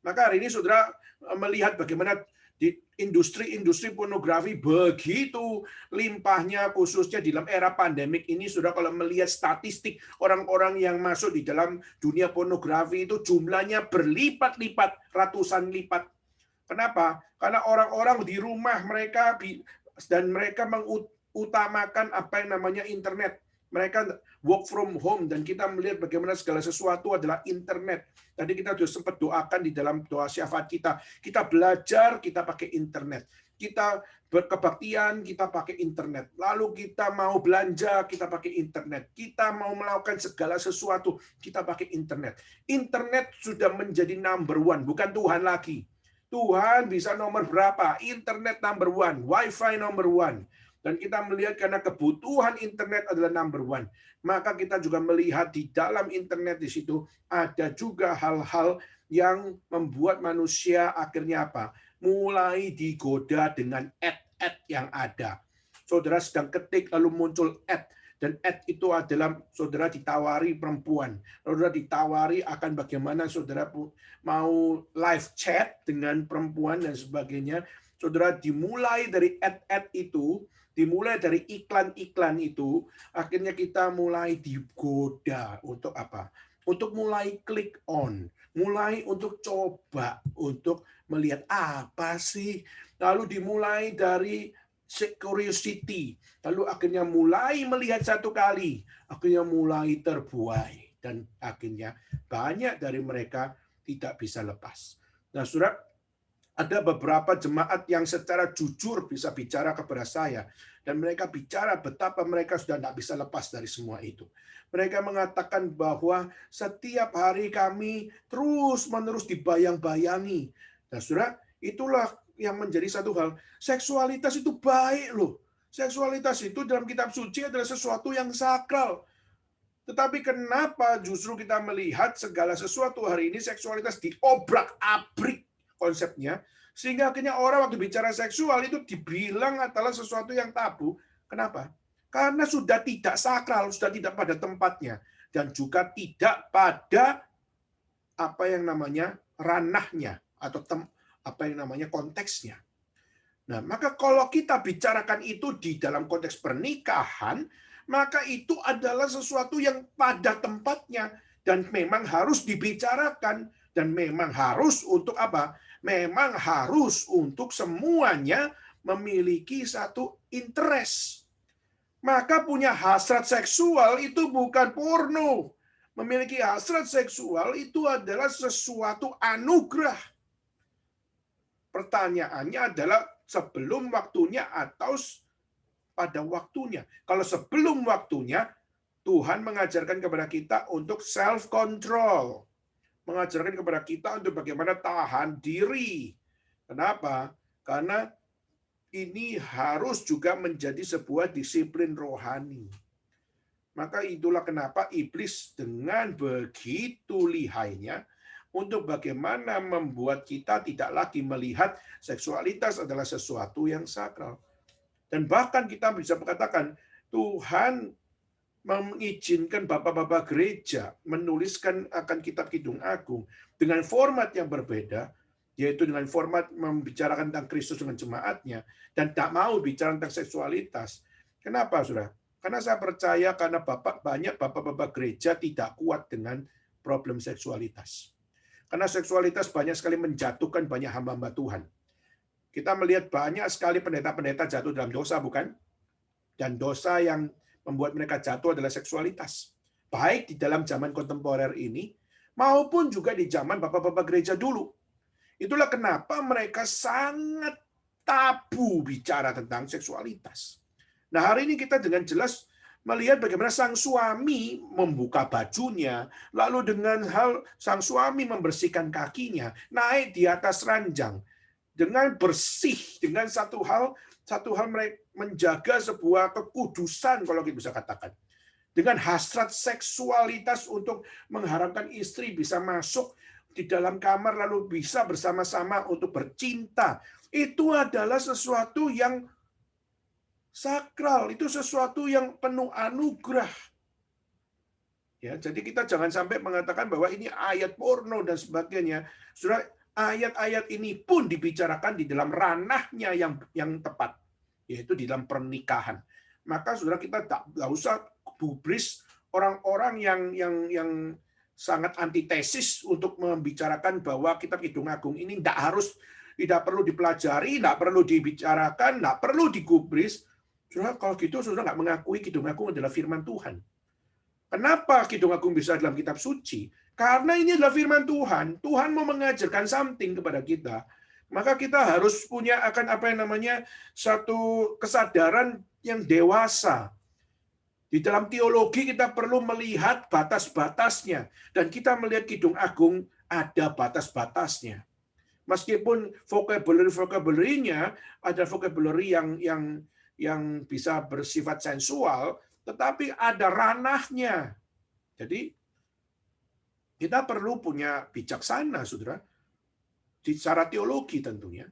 Maka hari ini saudara melihat bagaimana di industri pornografi begitu limpahnya, khususnya di dalam era pandemik ini. Sudah kalau melihat statistik orang-orang yang masuk di dalam dunia pornografi itu jumlahnya berlipat-lipat, ratusan lipat. Kenapa? Karena orang-orang di rumah mereka dan mereka mengutamakan apa yang namanya internet. Mereka work from home dan kita melihat bagaimana segala sesuatu adalah internet. Tadi kita sudah sempat doakan di dalam doa syafaat kita. Kita belajar, kita pakai internet. Kita berkebaktian, kita pakai internet. Lalu kita mau belanja, kita pakai internet. Kita mau melakukan segala sesuatu, kita pakai internet. Internet sudah menjadi number one, bukan Tuhan lagi. Tuhan bisa nomor berapa? Internet number one, Wi-Fi number one. Dan kita melihat karena kebutuhan internet adalah number one. Maka kita juga melihat di dalam internet di situ ada juga hal-hal yang membuat manusia akhirnya apa? Mulai digoda dengan ad-ad yang ada. Saudara sedang ketik lalu muncul ad. Dan ad itu adalah saudara ditawari perempuan. Saudara ditawari akan bagaimana saudara mau live chat dengan perempuan dan sebagainya. Saudara dimulai dari ad-ad itu, dimulai dari iklan-iklan itu, akhirnya kita mulai digoda untuk apa? Untuk mulai klik on, mulai untuk coba, untuk melihat apa sih. Lalu dimulai dari curiosity, lalu akhirnya mulai melihat satu kali, akhirnya mulai terbuai, dan akhirnya banyak dari mereka tidak bisa lepas. Nah, saudara, ada beberapa jemaat yang secara jujur bisa bicara kepada saya, dan mereka bicara betapa mereka sudah tidak bisa lepas dari semua itu. Mereka mengatakan bahwa setiap hari kami terus-menerus dibayang-bayangi. Nah, saudara, itulah yang menjadi satu hal. Seksualitas itu baik loh. Seksualitas itu dalam kitab suci adalah sesuatu yang sakral. Tetapi kenapa justru kita melihat segala sesuatu hari ini seksualitas diobrak-abrik konsepnya, sehingga akhirnya orang waktu bicara seksual itu dibilang adalah sesuatu yang tabu. Kenapa? Karena sudah tidak sakral, sudah tidak pada tempatnya, dan juga tidak pada apa yang namanya ranahnya atau apa yang namanya konteksnya. Nah, maka kalau kita bicarakan itu di dalam konteks pernikahan, maka itu adalah sesuatu yang pada tempatnya dan memang harus dibicarakan, dan memang harus untuk apa? Memang harus untuk semuanya memiliki satu interest. Maka punya hasrat seksual itu bukan porno. Memiliki hasrat seksual itu adalah sesuatu anugerah. Pertanyaannya adalah sebelum waktunya atau pada waktunya. Kalau sebelum waktunya, Tuhan mengajarkan kepada kita untuk self-control. Mengajarkan kepada kita untuk bagaimana tahan diri. Kenapa? Karena ini harus juga menjadi sebuah disiplin rohani. Maka itulah kenapa iblis dengan begitu lihainya untuk bagaimana membuat kita tidak lagi melihat seksualitas adalah sesuatu yang sakral. Dan bahkan kita bisa mengatakan, Tuhan mengizinkan bapak-bapak gereja menuliskan akan kitab Kidung Agung dengan format yang berbeda, yaitu dengan format membicarakan tentang Kristus dengan jemaatnya, dan tak mau bicara tentang seksualitas. Kenapa, saudara? Karena saya percaya karena banyak bapak-bapak gereja tidak kuat dengan problem seksualitas. Karena seksualitas banyak sekali menjatuhkan banyak hamba-hamba Tuhan. Kita melihat banyak sekali pendeta-pendeta jatuh dalam dosa, bukan? Dan dosa yang membuat mereka jatuh adalah seksualitas. Baik di dalam zaman kontemporer ini, maupun juga di zaman bapak-bapak gereja dulu. Itulah kenapa mereka sangat tabu bicara tentang seksualitas. Nah, hari ini kita dengan jelas melihat bagaimana sang suami membuka bajunya, lalu dengan hal sang suami membersihkan kakinya, naik di atas ranjang, dengan bersih, dengan satu hal mereka menjaga sebuah kekudusan, kalau kita bisa katakan. dengan hasrat seksualitas untuk mengharapkan istri bisa masuk di dalam kamar lalu bisa bersama-sama untuk bercinta. Itu adalah sesuatu yang sakral, itu sesuatu yang penuh anugerah. Ya, jadi kita jangan sampai mengatakan bahwa ini ayat porno dan sebagainya. Saudara, ayat-ayat ini pun dibicarakan di dalam ranahnya yang tepat, yaitu di dalam pernikahan. Maka saudara kita nggak usah gubris orang-orang yang sangat antitesis untuk membicarakan bahwa kitab Kidung Agung ini tidak perlu dipelajari, tidak perlu dibicarakan, tidak perlu digubris. Saudara, kalau gitu saudara nggak mengakui Kidung Agung adalah firman Tuhan. Kenapa Kidung Agung bisa dalam kitab suci? Karena ini adalah firman Tuhan. Tuhan mau mengajarkan something kepada kita. Maka kita harus punya akan satu kesadaran yang dewasa. Di dalam teologi kita perlu melihat batas-batasnya. Dan kita melihat Kidung Agung ada batas-batasnya. Meskipun vocabulary-nya ada vocabulary yang bisa bersifat sensual, tetapi ada ranahnya. Jadi kita perlu punya bijaksana, saudara, secara teologi tentunya.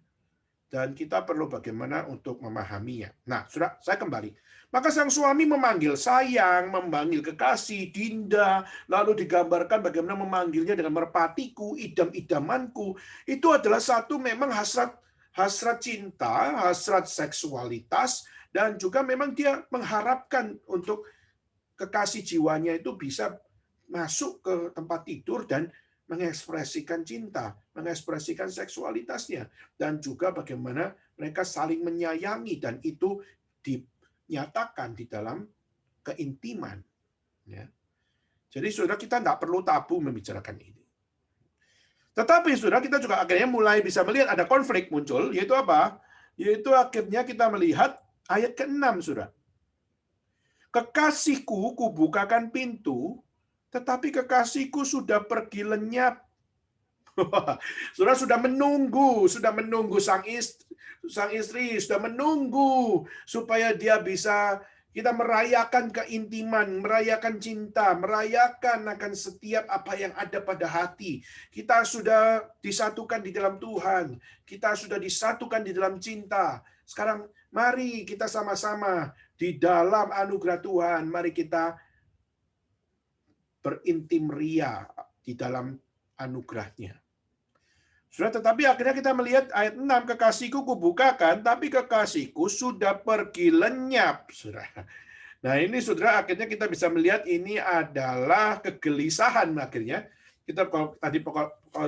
Dan kita perlu bagaimana untuk memahaminya. Nah, saudara, saya kembali. Maka sang suami memanggil sayang, memanggil kekasih, dinda, lalu digambarkan bagaimana memanggilnya dengan merpatiku, idam-idamanku. Itu adalah satu memang hasrat cinta, hasrat seksualitas, dan juga memang dia mengharapkan untuk kekasih jiwanya itu bisa masuk ke tempat tidur dan mengekspresikan cinta, mengekspresikan seksualitasnya, dan juga bagaimana mereka saling menyayangi, dan itu dinyatakan di dalam keintiman. Ya. Jadi saudara, kita tidak perlu tabu membicarakan ini. Tetapi saudara, kita juga akhirnya mulai bisa melihat ada konflik muncul, yaitu apa? Yaitu akhirnya kita melihat ayat ke-6, saudara. Kekasihku, kubukakan pintu, tetapi kekasihku sudah pergi lenyap. Saudara sudah menunggu sang istri sudah menunggu supaya dia bisa kita merayakan keintiman, merayakan cinta, merayakan akan setiap apa yang ada pada hati. Kita sudah disatukan di dalam Tuhan, kita sudah disatukan di dalam cinta. Sekarang mari kita sama-sama di dalam anugerah Tuhan, mari kita berintim ria di dalam anugerahnya. Saudara, tetapi akhirnya kita melihat ayat 6, kekasihku kubukakan, tapi kekasihku sudah pergi lenyap. Saudara. Nah ini saudara, akhirnya kita bisa melihat ini adalah kegelisahan akhirnya. Kalau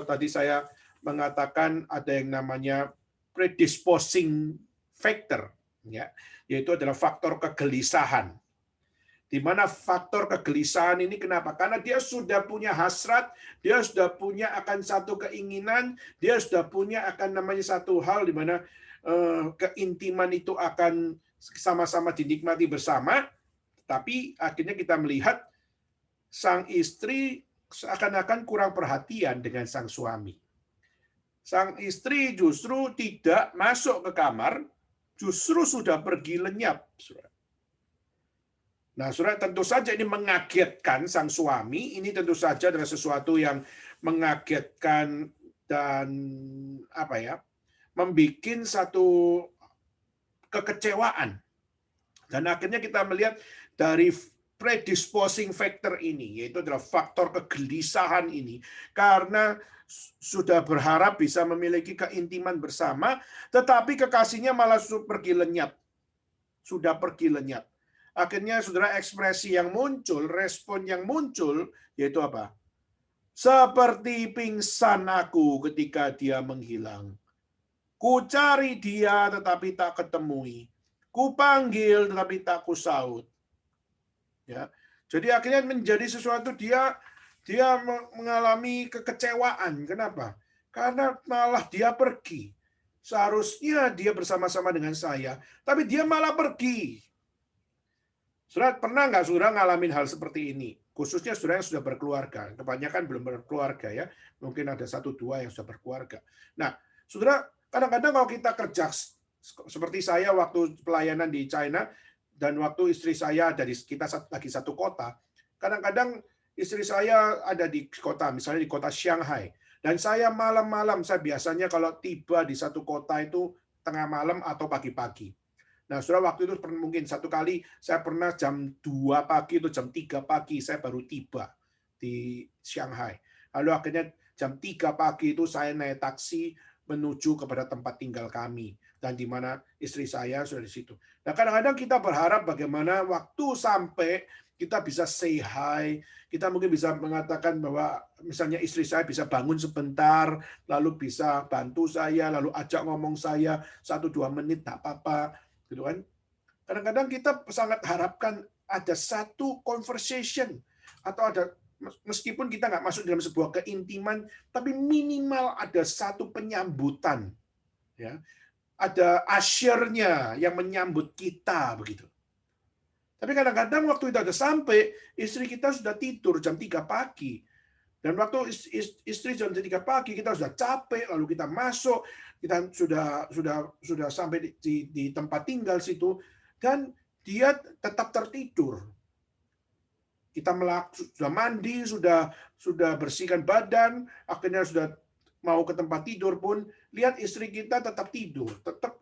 tadi saya mengatakan ada yang namanya predisposing factor, ya, yaitu adalah faktor kegelisahan. Di mana faktor kegelisahan ini kenapa? Karena dia sudah punya hasrat, dia sudah punya akan satu keinginan, dia sudah punya akan satu hal di mana keintiman itu akan sama-sama dinikmati bersama, tapi akhirnya kita melihat sang istri seakan-akan kurang perhatian dengan sang suami. Sang istri justru tidak masuk ke kamar, justru sudah pergi lenyap. Nah, saudara, tentu saja ini mengagetkan sang suami. Ini tentu saja adalah sesuatu yang mengagetkan dan membuat satu kekecewaan. Dan akhirnya kita melihat dari predisposing factor ini, yaitu adalah faktor kegelisahan ini, karena sudah berharap bisa memiliki keintiman bersama, tetapi kekasihnya malah pergi lenyap. Sudah pergi lenyap. Akhirnya saudara, ekspresi yang muncul, respon yang muncul, yaitu apa? Seperti pingsan aku ketika dia menghilang. Ku cari dia tetapi tak ketemui. Ku panggil tetapi tak ku saut. Ya. Jadi akhirnya menjadi sesuatu dia mengalami kekecewaan. Kenapa? Karena malah dia pergi. Seharusnya dia bersama-sama dengan saya, tapi dia malah pergi. Saudara, pernah nggak saudara ngalamin hal seperti ini? Khususnya saudara yang sudah berkeluarga. Kebanyakan belum berkeluarga ya. Mungkin ada 1-2 yang sudah berkeluarga. Nah, saudara, kadang-kadang kalau kita kerja seperti saya waktu pelayanan di China, dan waktu istri saya kita lagi satu kota, kadang-kadang istri saya ada di kota, misalnya di kota Shanghai, dan saya malam-malam, saya biasanya kalau tiba di satu kota itu tengah malam atau pagi-pagi. Nah, saudara, waktu itu mungkin satu kali saya pernah jam 2 pagi atau jam 3 pagi saya baru tiba di Shanghai. Lalu akhirnya jam 3 pagi itu saya naik taksi menuju kepada tempat tinggal kami, dan di mana istri saya sudah di situ. Nah, kadang-kadang kita berharap bagaimana waktu sampai kita bisa say hi, kita mungkin bisa mengatakan bahwa misalnya istri saya bisa bangun sebentar, lalu bisa bantu saya, lalu ajak ngomong saya 1-2 menit, tak apa-apa, gitu kan. Kadang-kadang kita sangat harapkan ada satu conversation, atau ada, meskipun kita nggak masuk dalam sebuah keintiman, tapi minimal ada satu penyambutan, ya, ada usher-nya yang menyambut kita begitu. Tapi kadang-kadang waktu itu ada sampai, istri kita sudah tidur jam 3 pagi. Dan waktu istri jam 3 pagi, kita sudah capek, lalu kita masuk, kita sudah sampai di tempat tinggal situ, dan dia tetap tertidur. Kita sudah mandi, sudah bersihkan badan, akhirnya sudah mau ke tempat tidur pun, lihat istri kita tetap tidur, tetap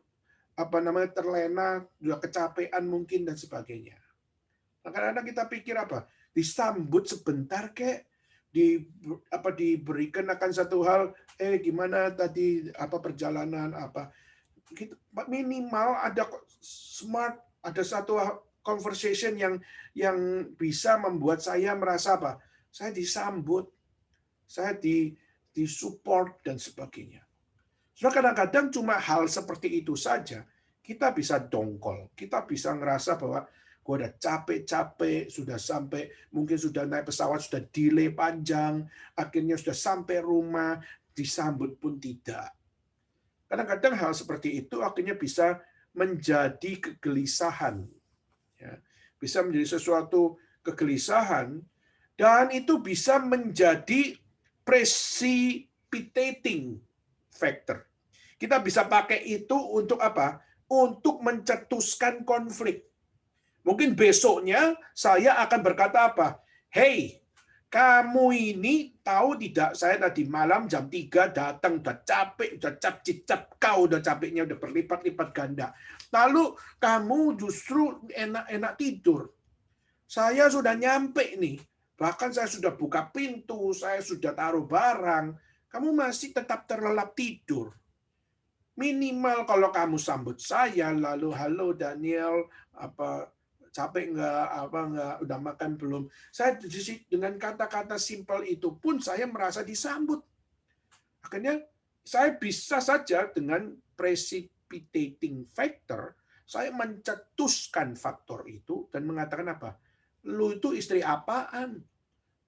terlena, sudah kecapean mungkin dan sebagainya. Kadang-kadang kita pikir apa? Disambut sebentar kek, diberikan akan satu hal, gimana tadi perjalanan apa. Gitu. Minimal ada smart, ada satu conversation yang bisa membuat saya merasa apa? Saya disambut, saya disupport dan sebagainya. Soalnya kadang-kadang cuma hal seperti itu saja kita bisa dongkol, kita bisa ngerasa bahwa gue udah capek-capek, sudah sampai, mungkin sudah naik pesawat, sudah delay panjang, akhirnya sudah sampai rumah, disambut pun tidak. Kadang-kadang hal seperti itu akhirnya bisa menjadi kegelisahan. Ya, bisa menjadi sesuatu kegelisahan, dan itu bisa menjadi precipitating factor. Kita bisa pakai itu untuk apa? Untuk mencetuskan konflik. Mungkin besoknya saya akan berkata apa? Hey, kamu ini tahu tidak, saya tadi malam jam 3 datang, udah capek, udah cap-cicap, kau udah capeknya udah berlipat-lipat ganda. Lalu kamu justru enak-enak tidur. Saya sudah nyampe nih, bahkan saya sudah buka pintu, saya sudah taruh barang, kamu masih tetap terlelap tidur. Minimal kalau kamu sambut saya, lalu halo Daniel, capek nggak, udah makan belum? Saya dengan kata-kata simpel itu pun saya merasa disambut. Akhirnya saya bisa saja dengan precipitating factor, saya mencetuskan faktor itu dan mengatakan apa? Lu itu istri apaan?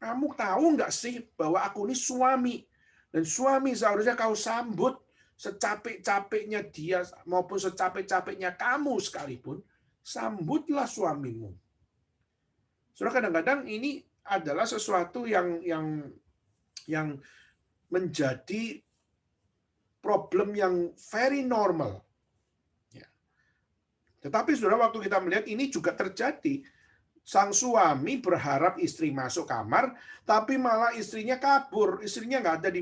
Kamu tahu nggak sih bahwa aku ini suami? Dan suami seharusnya kau sambut secapek-capeknya dia maupun secapek-capeknya kamu sekalipun, sambutlah suamimu. Saudara, kadang-kadang ini adalah sesuatu yang menjadi problem yang very normal. Ya. Tetapi saudara, waktu kita melihat ini juga terjadi. Sang suami berharap istri masuk kamar, tapi malah istrinya kabur. Istrinya nggak ada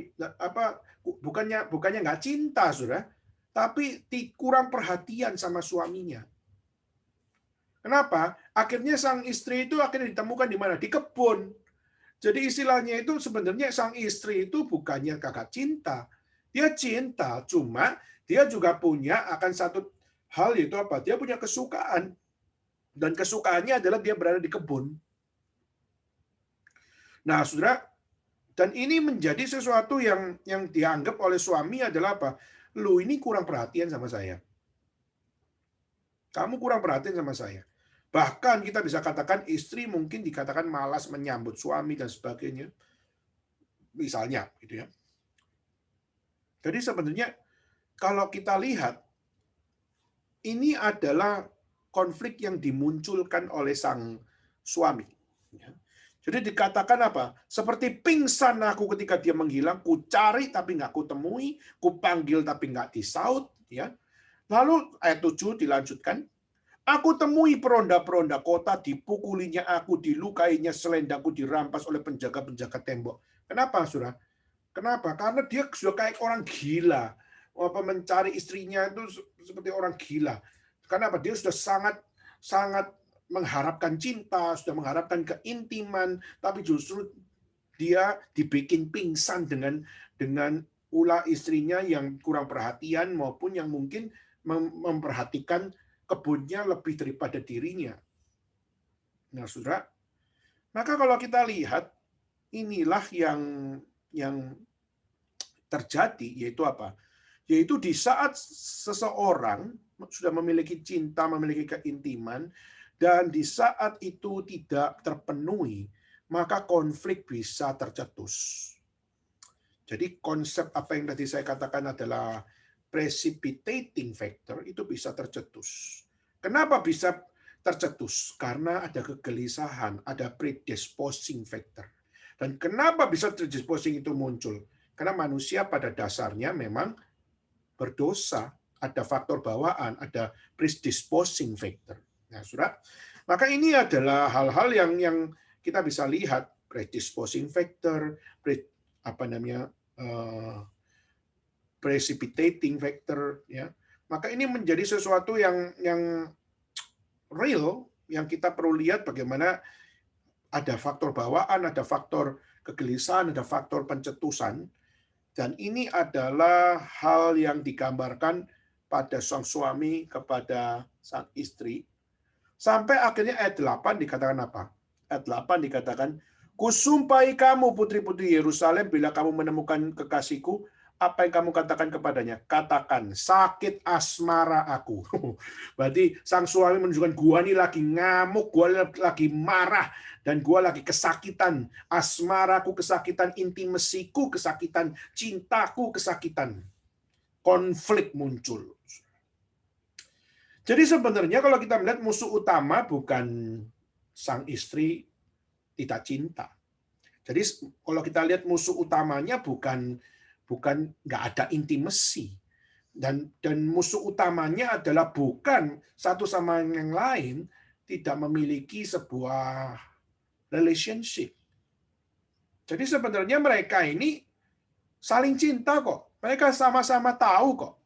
bukannya nggak cinta, saudara, tapi kurang perhatian sama suaminya. Kenapa? Akhirnya sang istri itu akhirnya ditemukan di mana? Di kebun. Jadi istilahnya itu sebenarnya sang istri itu bukannya kagak cinta. Dia cinta, cuma dia juga punya akan satu hal, yaitu apa? Dia punya kesukaan. Dan kesukaannya adalah dia berada di kebun. Nah, saudara, dan ini menjadi sesuatu yang dianggap oleh suami adalah apa? Lu ini kurang perhatian sama saya. Kamu kurang perhatian sama saya. Bahkan kita bisa katakan istri mungkin dikatakan malas menyambut suami dan sebagainya. Misalnya, gitu ya. Jadi sebenarnya kalau kita lihat, ini adalah konflik yang dimunculkan oleh sang suami. Jadi dikatakan apa? Seperti pingsan aku ketika dia menghilang, ku cari tapi nggak ku temui, ku panggil tapi nggak disaut. Ya. Lalu ayat 7 dilanjutkan, Aku temui peronda-peronda kota, dipukulinya aku, dilukainya, selendangku dirampas oleh penjaga-penjaga tembok. Kenapa, Saudara? Kenapa? Karena dia sudah kayak orang gila. Mencari istrinya itu seperti orang gila. Kenapa? Dia sudah sangat mengharapkan cinta, sudah mengharapkan keintiman, tapi justru dia dibikin pingsan dengan ulah istrinya yang kurang perhatian maupun yang mungkin memperhatikan kebunnya lebih daripada dirinya. Nah, Saudara, maka kalau kita lihat inilah yang terjadi, yaitu apa? Yaitu di saat seseorang sudah memiliki cinta, memiliki keintiman, dan di saat itu tidak terpenuhi, maka konflik bisa tercetus. Jadi konsep apa yang tadi saya katakan adalah precipitating factor itu bisa tercetus. Kenapa bisa tercetus? Karena ada kegelisahan, ada predisposing factor. Dan kenapa bisa predisposing itu muncul? Karena manusia pada dasarnya memang berdosa, ada faktor bawaan, ada predisposing factor. Nah, Saudara, maka ini adalah hal-hal yang kita bisa lihat, predisposing factor, precipitating factor, ya. Maka ini menjadi sesuatu yang real, yang kita perlu lihat bagaimana ada faktor bawaan, ada faktor kegelisahan, ada faktor pencetusan, dan ini adalah hal yang digambarkan pada sang suami kepada sang istri. Sampai akhirnya ayat 8 dikatakan apa? Ayat 8 dikatakan, "Kusumpahi kamu putri-putri Yerusalem, bila kamu menemukan kekasihku, apa yang kamu katakan kepadanya? Katakan, sakit asmara aku." Berarti sang suami menunjukkan, gua ini lagi ngamuk, gua lagi marah, dan gua lagi kesakitan. Asmaraku kesakitan, intimasiku kesakitan, cintaku kesakitan. Konflik muncul. Jadi sebenarnya kalau kita melihat musuh utama bukan sang istri tidak cinta. Jadi kalau kita lihat musuh utamanya bukan nggak ada intimasi, dan musuh utamanya adalah bukan satu sama yang lain tidak memiliki sebuah relationship. Jadi sebenarnya mereka ini saling cinta kok, mereka sama-sama tahu kok.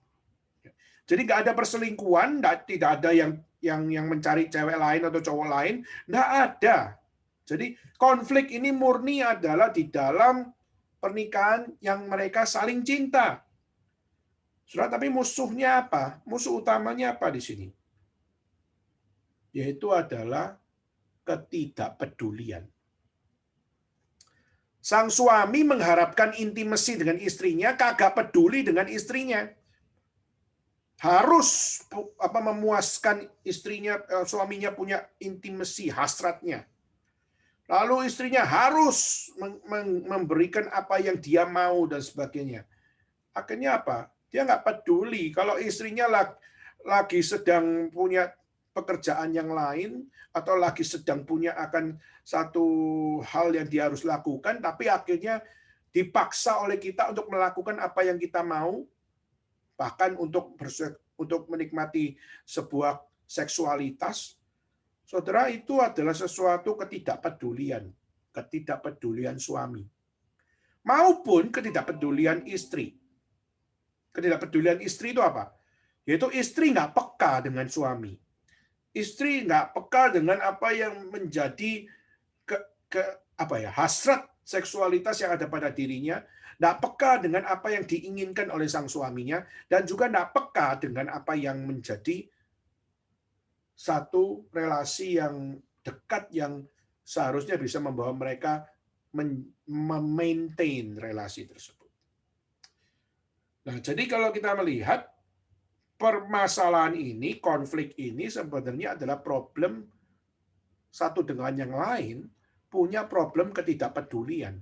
Jadi nggak ada perselingkuhan, tidak ada yang mencari cewek lain atau cowok lain, nggak ada. Jadi konflik ini murni adalah di dalam pernikahan yang mereka saling cinta. Saudara, tapi musuhnya apa? Musuh utamanya apa di sini? Yaitu adalah ketidakpedulian. Sang suami mengharapkan intimasi dengan istrinya, kagak peduli dengan istrinya. Harus memuaskan istrinya, suaminya punya intimasi, hasratnya. Lalu istrinya harus memberikan apa yang dia mau dan sebagainya. Akhirnya apa? Dia nggak peduli kalau istrinya lagi sedang punya pekerjaan yang lain atau lagi sedang punya akan satu hal yang dia harus lakukan, tapi akhirnya dipaksa oleh kita untuk melakukan apa yang kita mau, bahkan untuk menikmati sebuah seksualitas. Saudara, itu adalah sesuatu ketidakpedulian suami maupun ketidakpedulian istri. Ketidakpedulian istri itu apa? Yaitu istri nggak peka dengan suami. Istri nggak peka dengan apa yang menjadi hasrat seksualitas yang ada pada dirinya, nggak peka dengan apa yang diinginkan oleh sang suaminya, dan juga nggak peka dengan apa yang menjadi satu relasi yang dekat yang seharusnya bisa membawa mereka memaintain relasi tersebut. Nah, jadi kalau kita melihat permasalahan ini, konflik ini sebenarnya adalah problem satu dengan yang lain, punya problem ketidakpedulian.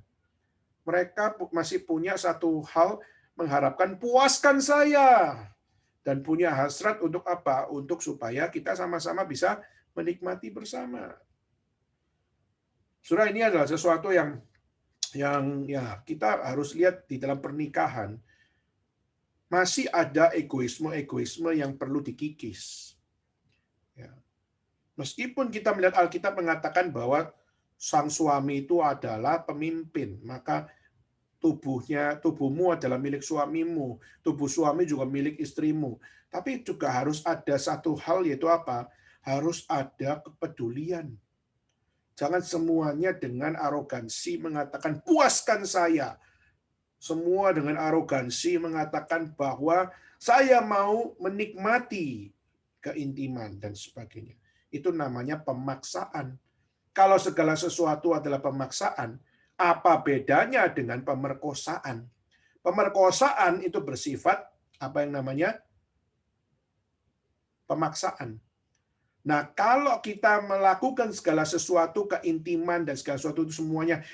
Mereka masih punya satu hal, mengharapkan puaskan saya, dan punya hasrat untuk apa? Untuk supaya kita sama-sama bisa menikmati bersama. Saudara, ini adalah sesuatu yang ya kita harus lihat di dalam pernikahan. Masih ada egoisme yang perlu dikikis. Ya. Meskipun kita melihat Alkitab mengatakan bahwa sang suami itu adalah pemimpin, maka tubuhmu adalah milik suamimu, tubuh suami juga milik istrimu. Tapi juga harus ada satu hal, yaitu apa? Harus ada kepedulian. Jangan semuanya dengan arogansi mengatakan puaskan saya. Semua dengan arogansi mengatakan bahwa saya mau menikmati keintiman dan sebagainya. Itu namanya pemaksaan. Kalau segala sesuatu adalah pemaksaan, apa bedanya dengan pemerkosaan? Pemerkosaan itu bersifat apa yang namanya pemaksaan. Nah, kalau kita melakukan segala sesuatu, keintiman dan segala sesuatu itu semuanya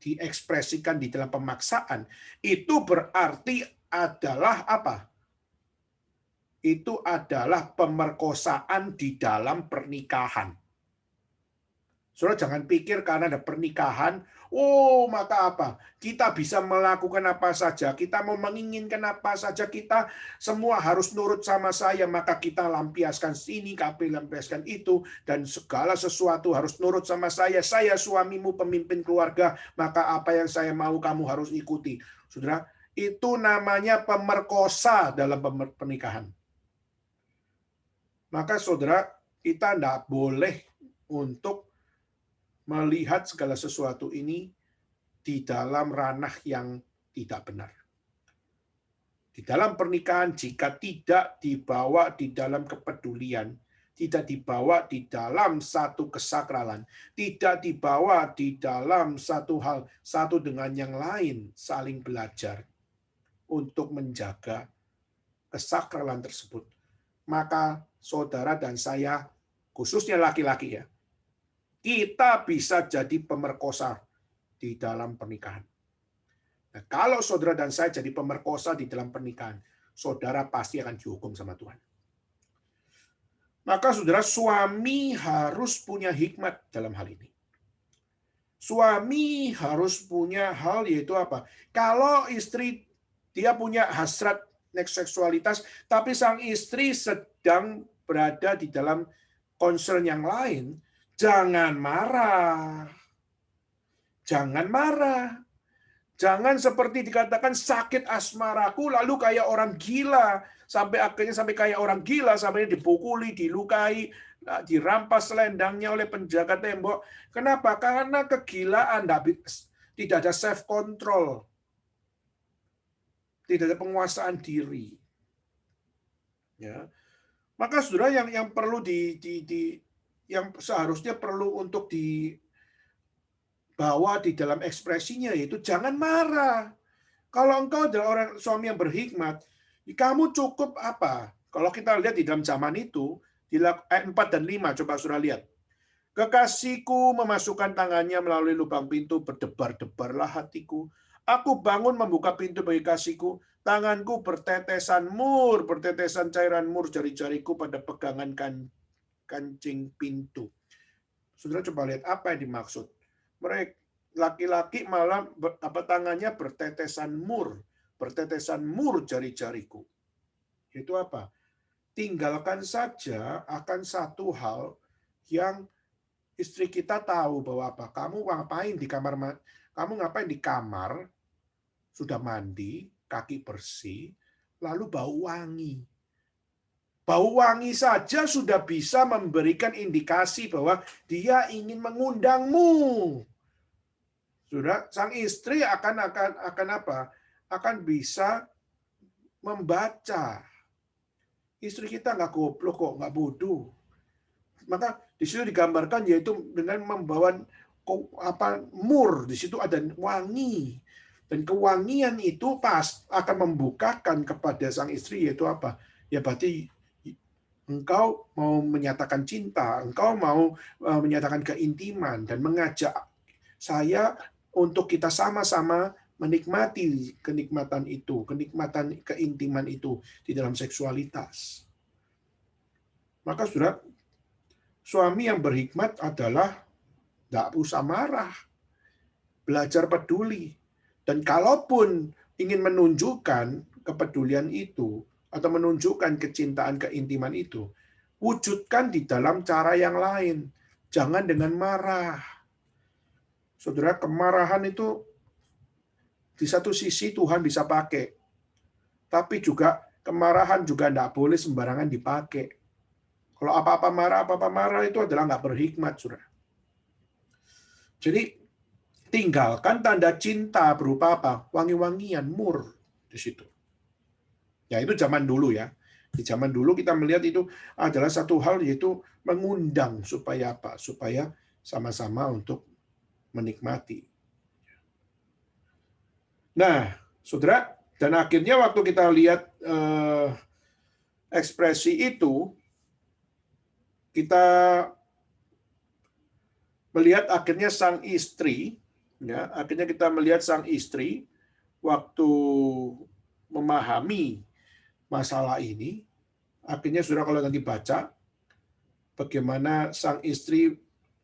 diekspresikan di dalam pemaksaan, itu berarti adalah apa? Itu adalah pemerkosaan di dalam pernikahan. Saudara jangan pikir karena ada pernikahan, oh maka apa? Kita bisa melakukan apa saja, kita mau menginginkan apa saja, kita semua harus nurut sama saya, maka kita lampiaskan sini, kami lampiaskan itu, dan segala sesuatu harus nurut sama saya suamimu, pemimpin keluarga, maka apa yang saya mau kamu harus ikuti. Saudara, itu namanya pemerkosa dalam pernikahan. Maka saudara, kita tidak boleh untuk melihat segala sesuatu ini di dalam ranah yang tidak benar. Di dalam pernikahan, jika tidak dibawa di dalam kepedulian, tidak dibawa di dalam satu kesakralan, tidak dibawa di dalam satu hal, satu dengan yang lain, saling belajar untuk menjaga kesakralan tersebut, maka saudara dan saya, khususnya laki-laki ya, kita bisa jadi pemerkosa di dalam pernikahan. Nah, kalau saudara dan saya jadi pemerkosa di dalam pernikahan, saudara pasti akan dihukum sama Tuhan. Maka saudara, suami harus punya hikmat dalam hal ini. Suami harus punya hal, yaitu apa? Kalau istri dia punya hasrat seksualitas, tapi sang istri sedang berada di dalam concern yang lain, jangan marah. Jangan marah. Jangan seperti dikatakan sakit asmaraku lalu kayak orang gila. Sampai akhirnya sampai kayak orang gila, sampai dipukuli, dilukai, dirampas selendangnya oleh penjaga tembok. Kenapa? Karena kegilaan, tidak ada self control. Tidak ada penguasaan diri. Ya. Maka saudara yang perlu yang seharusnya perlu untuk dibawa di dalam ekspresinya yaitu jangan marah. Kalau engkau adalah orang suami yang berhikmat, kamu cukup apa? Kalau kita lihat di dalam zaman itu, di ayat 4 dan 5, coba saudara lihat. Kekasihku memasukkan tangannya melalui lubang pintu, berdebar-debarlah hatiku. Aku bangun membuka pintu bagi kasihku, tanganku bertetesan cairan mur jari-jariku pada pegangan kancing pintu. Saudara coba lihat apa yang dimaksud. Mereka laki-laki malah tangannya bertetesan mur jari-jariku. Itu apa? Tinggalkan saja akan satu hal yang istri kita tahu bahwa apa? Kamu ngapain di kamar? Kamu ngapain di kamar? Sudah mandi, kaki bersih, lalu bau wangi. Bau wangi saja sudah bisa memberikan indikasi bahwa dia ingin mengundangmu. Sudah, sang istri akan apa? Akan bisa membaca. Istri kita nggak goblok kok, nggak bodoh. Maka di situ digambarkan yaitu dengan membawa mur, di situ ada wangi. Dan kewangian itu pas akan membukakan kepada sang istri yaitu apa? Ya berarti engkau mau menyatakan cinta, engkau mau menyatakan keintiman dan mengajak saya untuk kita sama-sama menikmati kenikmatan itu, kenikmatan keintiman itu di dalam seksualitas. Maka saudara, suami yang berhikmat adalah tidak usah marah, belajar peduli. Dan kalaupun ingin menunjukkan kepedulian itu, atau menunjukkan kecintaan, keintiman itu, wujudkan di dalam cara yang lain. Jangan dengan marah. Saudara, kemarahan itu di satu sisi Tuhan bisa pakai, tapi juga kemarahan juga tidak boleh sembarangan dipakai. Kalau apa-apa marah itu adalah nggak berhikmat, saudara. Jadi tinggalkan tanda cinta berupa apa? Wangi-wangian, mur di situ. Ya itu zaman dulu ya. Di zaman dulu kita melihat itu adalah satu hal, yaitu mengundang supaya apa? Supaya sama-sama untuk menikmati. Nah, saudara, dan akhirnya waktu kita lihat ekspresi itu, kita melihat akhirnya sang istri, ya, akhirnya kita melihat sang istri waktu memahami masalah ini, akhirnya saudara kalau nanti baca bagaimana sang istri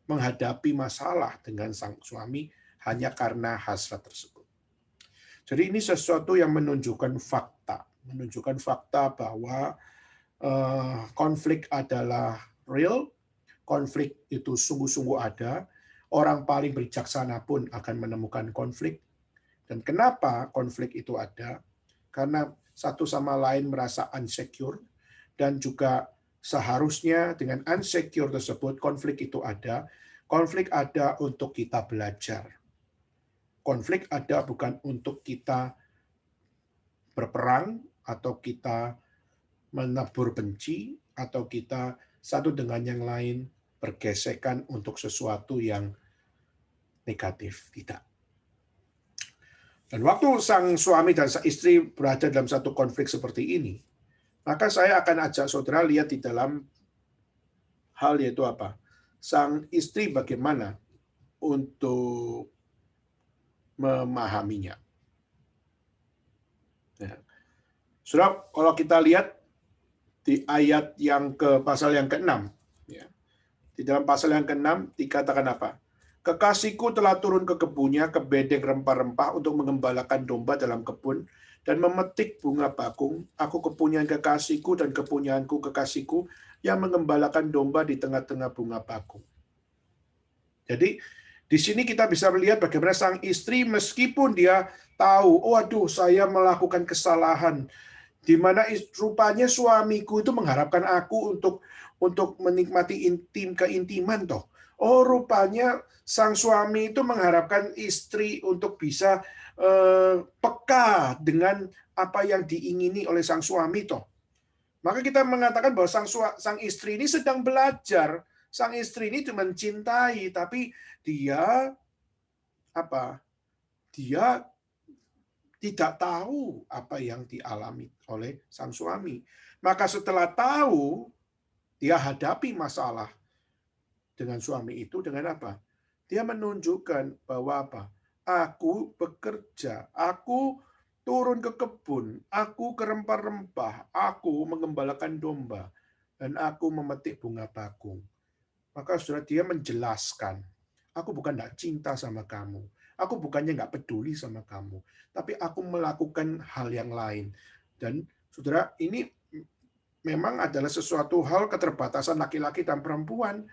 menghadapi masalah dengan sang suami hanya karena hasrat tersebut. Jadi ini sesuatu yang menunjukkan fakta bahwa konflik adalah real, konflik itu sungguh-sungguh ada, orang paling bijaksana pun akan menemukan konflik. Dan kenapa konflik itu ada? Karena satu sama lain merasa insecure, dan juga seharusnya dengan insecure tersebut konflik itu ada. Konflik ada untuk kita belajar. Konflik ada bukan untuk kita berperang, atau kita menabur benci, atau kita satu dengan yang lain bergesekan untuk sesuatu yang negatif. Tidak. Dan waktu sang suami dan sang istri berada dalam satu konflik seperti ini, maka saya akan ajak saudara lihat di dalam hal, yaitu apa? Sang istri bagaimana untuk memahaminya. Ya. Saudara, kalau kita lihat di ayat yang ke pasal yang ke-6, ya. Di dalam pasal yang ke-6 dikatakan apa? Kekasihku telah turun ke kebunnya, ke bedeng rempah-rempah untuk mengembalakan domba dalam kebun dan memetik bunga bakung. Aku kepunyaan kekasihku dan kepunyaanku kekasihku yang mengembalakan domba di tengah-tengah bunga bakung. Jadi di sini kita bisa melihat bagaimana sang istri meskipun dia tahu, oh aduh saya melakukan kesalahan, di mana rupanya suamiku itu mengharapkan aku untuk menikmati keintiman toh. Oh rupanya sang suami itu mengharapkan istri untuk bisa peka dengan apa yang diingini oleh sang suami toh. Maka kita mengatakan bahwa sang istri ini sedang belajar. Sang istri ini cuma mencintai, tapi dia apa? Dia tidak tahu apa yang dialami oleh sang suami. Maka setelah tahu, dia hadapi masalah dengan suami itu dengan apa? Dia menunjukkan bahwa apa? Aku bekerja, aku turun ke kebun, aku ke rempah-rempah, aku mengembalakan domba, dan aku memetik bunga bakung. Maka saudara, dia menjelaskan, aku bukan tidak cinta sama kamu, aku bukannya nggak peduli sama kamu, tapi aku melakukan hal yang lain. Dan saudara, ini memang adalah sesuatu hal keterbatasan laki-laki dan perempuan,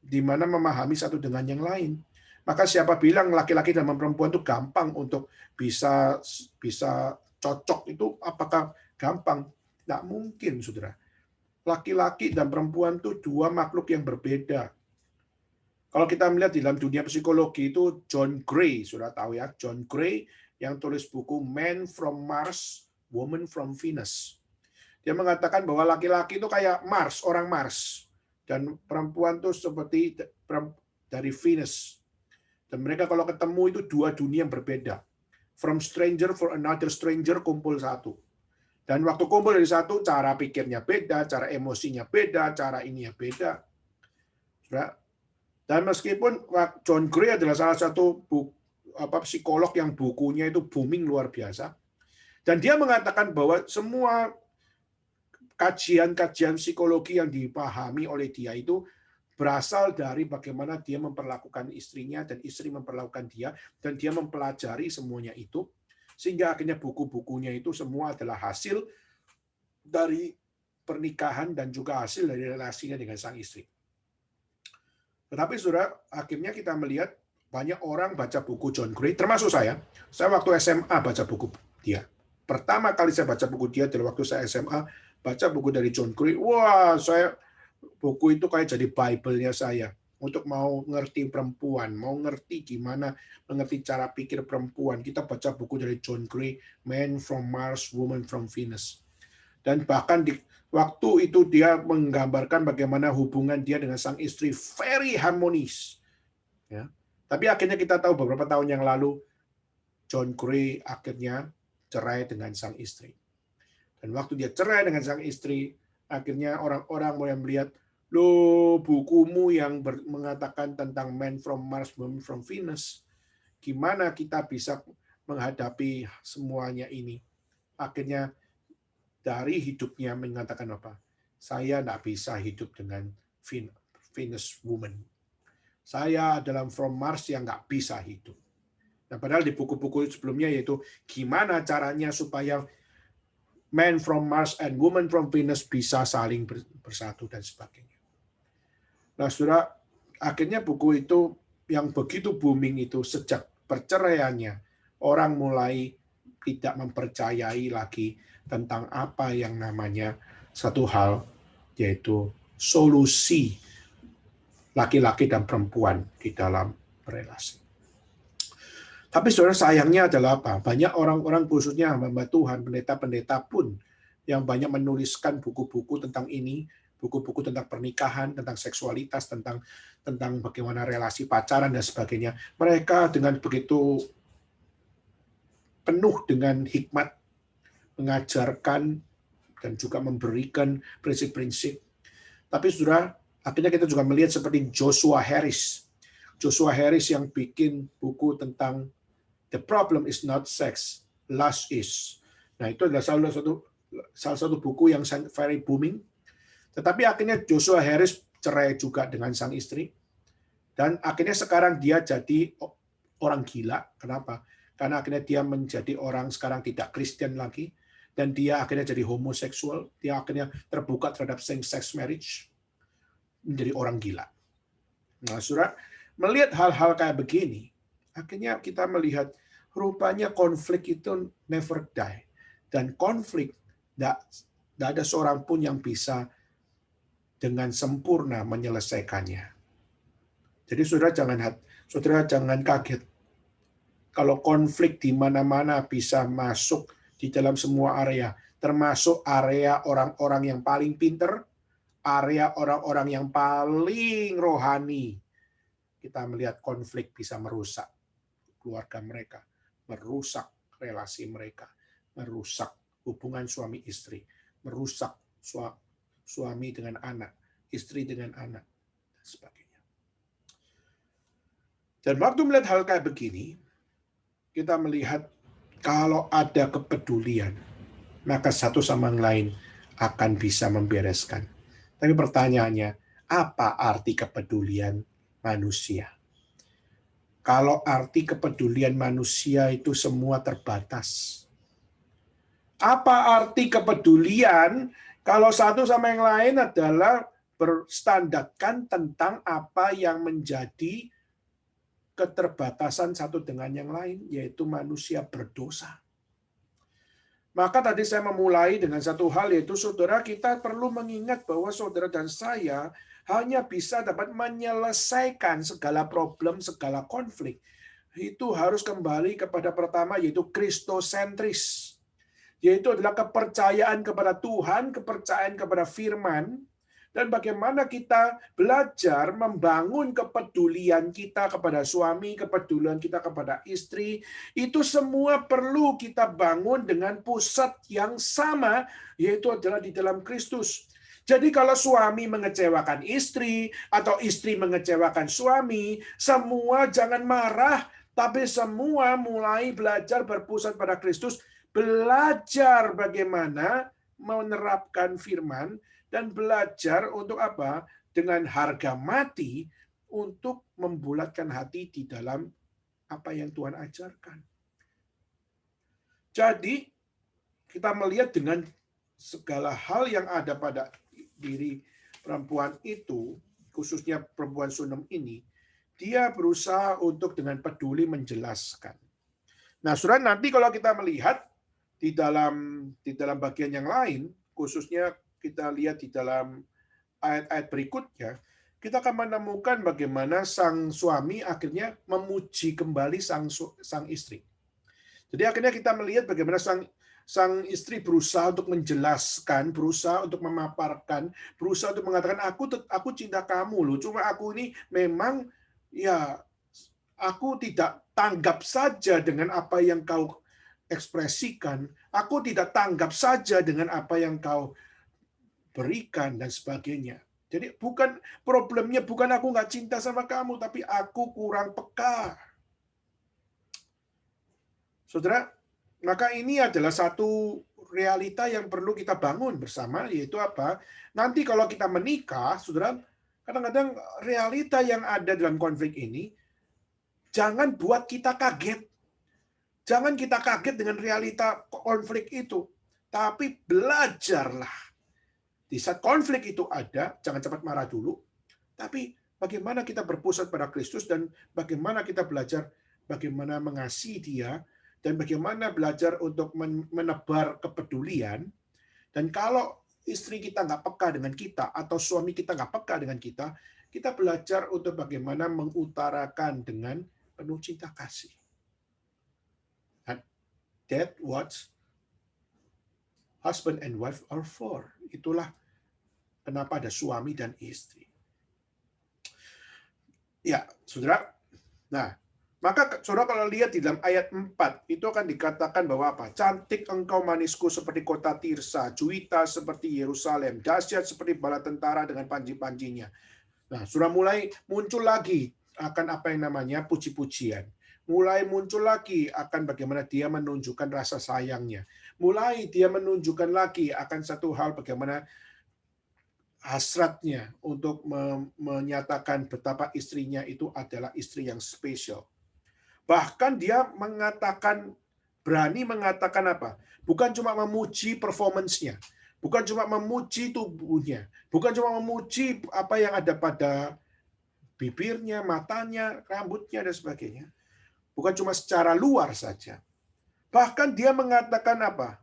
di mana memahami satu dengan yang lain. Maka siapa bilang laki-laki dan perempuan itu gampang untuk bisa cocok, itu apakah gampang? Nggak mungkin, saudara. Laki-laki dan perempuan itu dua makhluk yang berbeda. Kalau kita melihat di dalam dunia psikologi itu, John Gray, sudah tahu ya, John Gray yang tulis buku Man from Mars, Woman from Venus. Dia mengatakan bahwa laki-laki itu kayak Mars, orang Mars, dan perempuan itu seperti dari Venus. Dan mereka kalau ketemu itu dua dunia yang berbeda. From stranger for another stranger, kumpul satu. Dan waktu kumpul dari satu, cara pikirnya beda, cara emosinya beda, cara ininya beda. Dan meskipun John Gray adalah salah satu psikolog yang bukunya itu booming luar biasa, dan dia mengatakan bahwa semua kajian-kajian psikologi yang dipahami oleh dia itu berasal dari bagaimana dia memperlakukan istrinya dan istri memperlakukan dia, dan dia mempelajari semuanya itu, sehingga akhirnya buku-bukunya itu semua adalah hasil dari pernikahan dan juga hasil dari relasinya dengan sang istri. Tetapi saudara, akhirnya kita melihat banyak orang baca buku John Gray, termasuk saya. Saya waktu SMA baca buku dia. Pertama kali saya baca buku dia adalah waktu saya SMA, baca buku dari John Gray. Wah, buku itu kayak jadi Bible-nya saya. Untuk mau ngerti perempuan, mau ngerti gimana, mengerti cara pikir perempuan. Kita baca buku dari John Gray, Man from Mars, Woman from Venus. Dan bahkan di waktu itu dia menggambarkan bagaimana hubungan dia dengan sang istri very harmonis. Ya. Tapi akhirnya kita tahu beberapa tahun yang lalu John Gray akhirnya cerai dengan sang istri. Dan waktu dia cerai dengan sang istri, akhirnya orang-orang mulai melihat, loh, bukumu yang mengatakan tentang Man from Mars, Woman from Venus, gimana kita bisa menghadapi semuanya ini? Akhirnya dari hidupnya mengatakan apa? Saya tidak bisa hidup dengan Venus woman. Saya dalam from Mars yang nggak bisa hidup. Nah, padahal di buku-buku sebelumnya yaitu gimana caranya supaya man from Mars and woman from Venus bisa saling bersatu dan sebagainya. Nah, saudara, akhirnya buku itu yang begitu booming itu sejak perceraiannya, orang mulai tidak mempercayai lagi tentang apa yang namanya satu hal, yaitu solusi laki-laki dan perempuan di dalam relasi. Tapi saudara, sayangnya adalah apa? Banyak orang-orang khususnya hamba Tuhan, pendeta-pendeta pun yang banyak menuliskan buku-buku tentang ini, buku-buku tentang pernikahan, tentang seksualitas, tentang bagaimana relasi pacaran dan sebagainya. Mereka dengan begitu penuh dengan hikmat mengajarkan dan juga memberikan prinsip-prinsip. Tapi saudara, akhirnya kita juga melihat seperti Joshua Harris. Joshua Harris yang bikin buku tentang The Problem is Not Sex, Lust Is. Nah, itu adalah salah satu buku yang very booming. Tetapi akhirnya Joshua Harris cerai juga dengan sang istri. Dan akhirnya sekarang dia jadi orang gila. Kenapa? Karena akhirnya dia menjadi orang sekarang tidak Kristen lagi. Dan dia akhirnya jadi homoseksual. Dia akhirnya terbuka terhadap same-sex marriage. Menjadi orang gila. Nah, saudara, melihat hal-hal kayak begini, akhirnya kita melihat rupanya konflik itu never die. Dan konflik, tidak ada seorang pun yang bisa dengan sempurna menyelesaikannya. Jadi saudara jangan kaget kalau konflik di mana-mana bisa masuk di dalam semua area, termasuk area orang-orang yang paling pinter, area orang-orang yang paling rohani. Kita melihat konflik bisa merusak keluarga mereka, merusak relasi mereka, merusak hubungan suami istri, merusak suami dengan anak, istri dengan anak, dan sebagainya. Dan waktu melihat hal kayak begini, kita melihat kalau ada kepedulian, maka satu sama yang lain akan bisa membereskan. Tapi pertanyaannya, apa arti kepedulian manusia? Kalau arti kepedulian manusia itu semua terbatas. Apa arti kepedulian kalau satu sama yang lain adalah berstandarkan tentang apa yang menjadi keterbatasan satu dengan yang lain, yaitu manusia berdosa. Maka tadi saya memulai dengan satu hal, yaitu saudara, kita perlu mengingat bahwa saudara dan saya hanya bisa dapat menyelesaikan segala problem, segala konflik. Itu harus kembali kepada pertama, yaitu kristosentris. Yaitu adalah kepercayaan kepada Tuhan, kepercayaan kepada firman, dan bagaimana kita belajar membangun kepedulian kita kepada suami, kepedulian kita kepada istri, itu semua perlu kita bangun dengan pusat yang sama, yaitu adalah di dalam Kristus. Jadi kalau suami mengecewakan istri, atau istri mengecewakan suami, semua jangan marah, tapi semua mulai belajar berpusat pada Kristus, belajar bagaimana menerapkan firman, dan belajar untuk apa? Dengan harga mati untuk membulatkan hati di dalam apa yang Tuhan ajarkan. Jadi, kita melihat dengan segala hal yang ada pada diri perempuan itu, khususnya perempuan Sunem ini, dia berusaha untuk dengan peduli menjelaskan. Nah, saudara, nanti kalau kita melihat di dalam bagian yang lain, khususnya kita lihat di dalam ayat-ayat berikutnya, kita akan menemukan bagaimana sang suami akhirnya memuji kembali sang istri. Jadi akhirnya kita melihat bagaimana sang istri berusaha untuk menjelaskan, berusaha untuk memaparkan, berusaha untuk mengatakan aku cinta kamu loh. Cuma aku ini memang ya aku tidak tanggap saja dengan apa yang kau ekspresikan. Aku tidak tanggap saja dengan apa yang kau berikan dan sebagainya. Jadi problemnya bukan aku nggak cinta sama kamu, tapi aku kurang peka. Saudara, maka ini adalah satu realita yang perlu kita bangun bersama, yaitu apa? Nanti kalau kita menikah, saudara, kadang-kadang realita yang ada dalam konflik ini, jangan buat kita kaget. Jangan kita kaget dengan realita konflik itu, tapi belajarlah. Di saat konflik itu ada, jangan cepat marah dulu, tapi bagaimana kita berpusat pada Kristus dan bagaimana kita belajar bagaimana mengasihi Dia dan bagaimana belajar untuk menebar kepedulian. Dan kalau istri kita nggak peka dengan kita atau suami kita nggak peka dengan kita belajar untuk bagaimana mengutarakan dengan penuh cinta kasih. That what husband and wife are for. Itulah kenapa ada suami dan istri. Ya, saudara. Nah, maka saudara kalau lihat di dalam ayat 4, itu akan dikatakan bahwa apa? Cantik engkau manisku seperti kota Tirsa, Juwita seperti Yerusalem, dahsyat seperti bala tentara dengan panji-panjinya. Nah, sudah mulai muncul lagi akan apa yang namanya puji-pujian. Mulai muncul lagi akan bagaimana dia menunjukkan rasa sayangnya. Mulai dia menunjukkan lagi akan satu hal bagaimana hasratnya untuk menyatakan betapa istrinya itu adalah istri yang spesial. Bahkan dia berani mengatakan apa? Bukan cuma memuji performance-nya, bukan cuma memuji tubuhnya, bukan cuma memuji apa yang ada pada bibirnya, matanya, rambutnya, dan sebagainya. Bukan cuma secara luar saja. Bahkan dia mengatakan apa?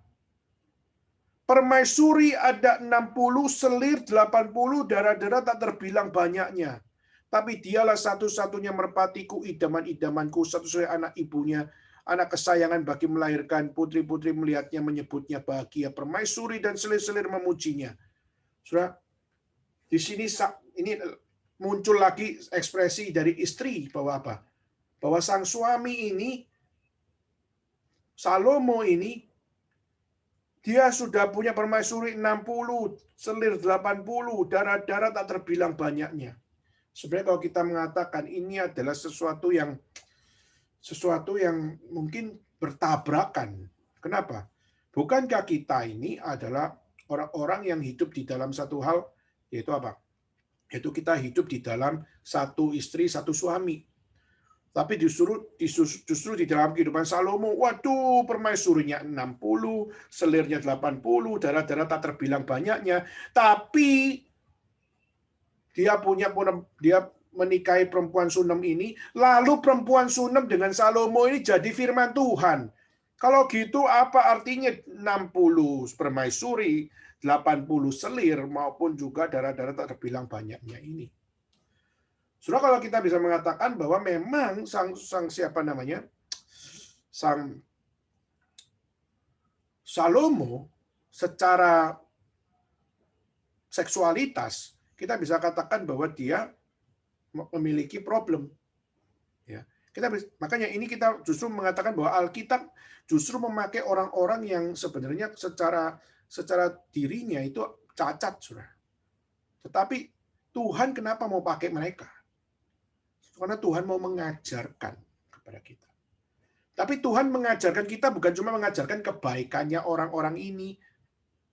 Permaisuri ada 60, selir 80, darah-darah tak terbilang banyaknya. Tapi dialah satu-satunya merpatiku, idaman-idamanku, satu-satunya anak ibunya, anak kesayangan bagi melahirkan. Putri-putri melihatnya, menyebutnya bahagia. Permaisuri dan selir-selir memujinya. Saudara, di sini ini muncul lagi ekspresi dari istri bahwa apa? Bahwa sang suami ini, Salomo ini, dia sudah punya permaisuri 60, selir 80, darah-darah tak terbilang banyaknya. Sebenarnya kalau kita mengatakan ini adalah sesuatu yang mungkin bertabrakan. Kenapa? Bukankah kita ini adalah orang-orang yang hidup di dalam satu hal, yaitu apa? Yaitu kita hidup di dalam satu istri, satu suami. Tapi justru di dalam kehidupan Salomo, waduh, permaisurinya 60, selirnya 80, darah-darah tak terbilang banyaknya. Tapi dia menikahi perempuan Sunem ini, lalu perempuan Sunem dengan Salomo ini jadi firman Tuhan. Kalau gitu apa artinya 60 permaisuri, 80 selir, maupun juga darah-darah tak terbilang banyaknya ini? Saudara, kalau kita bisa mengatakan bahwa memang sang Salomo secara seksualitas kita bisa katakan bahwa dia memiliki problem. Ya, makanya ini kita justru mengatakan bahwa Alkitab justru memakai orang-orang yang sebenarnya secara dirinya itu cacat, saudara. Tetapi Tuhan kenapa mau pakai mereka? Karena Tuhan mau mengajarkan kepada kita. Tapi Tuhan mengajarkan kita bukan cuma mengajarkan kebaikannya orang-orang ini.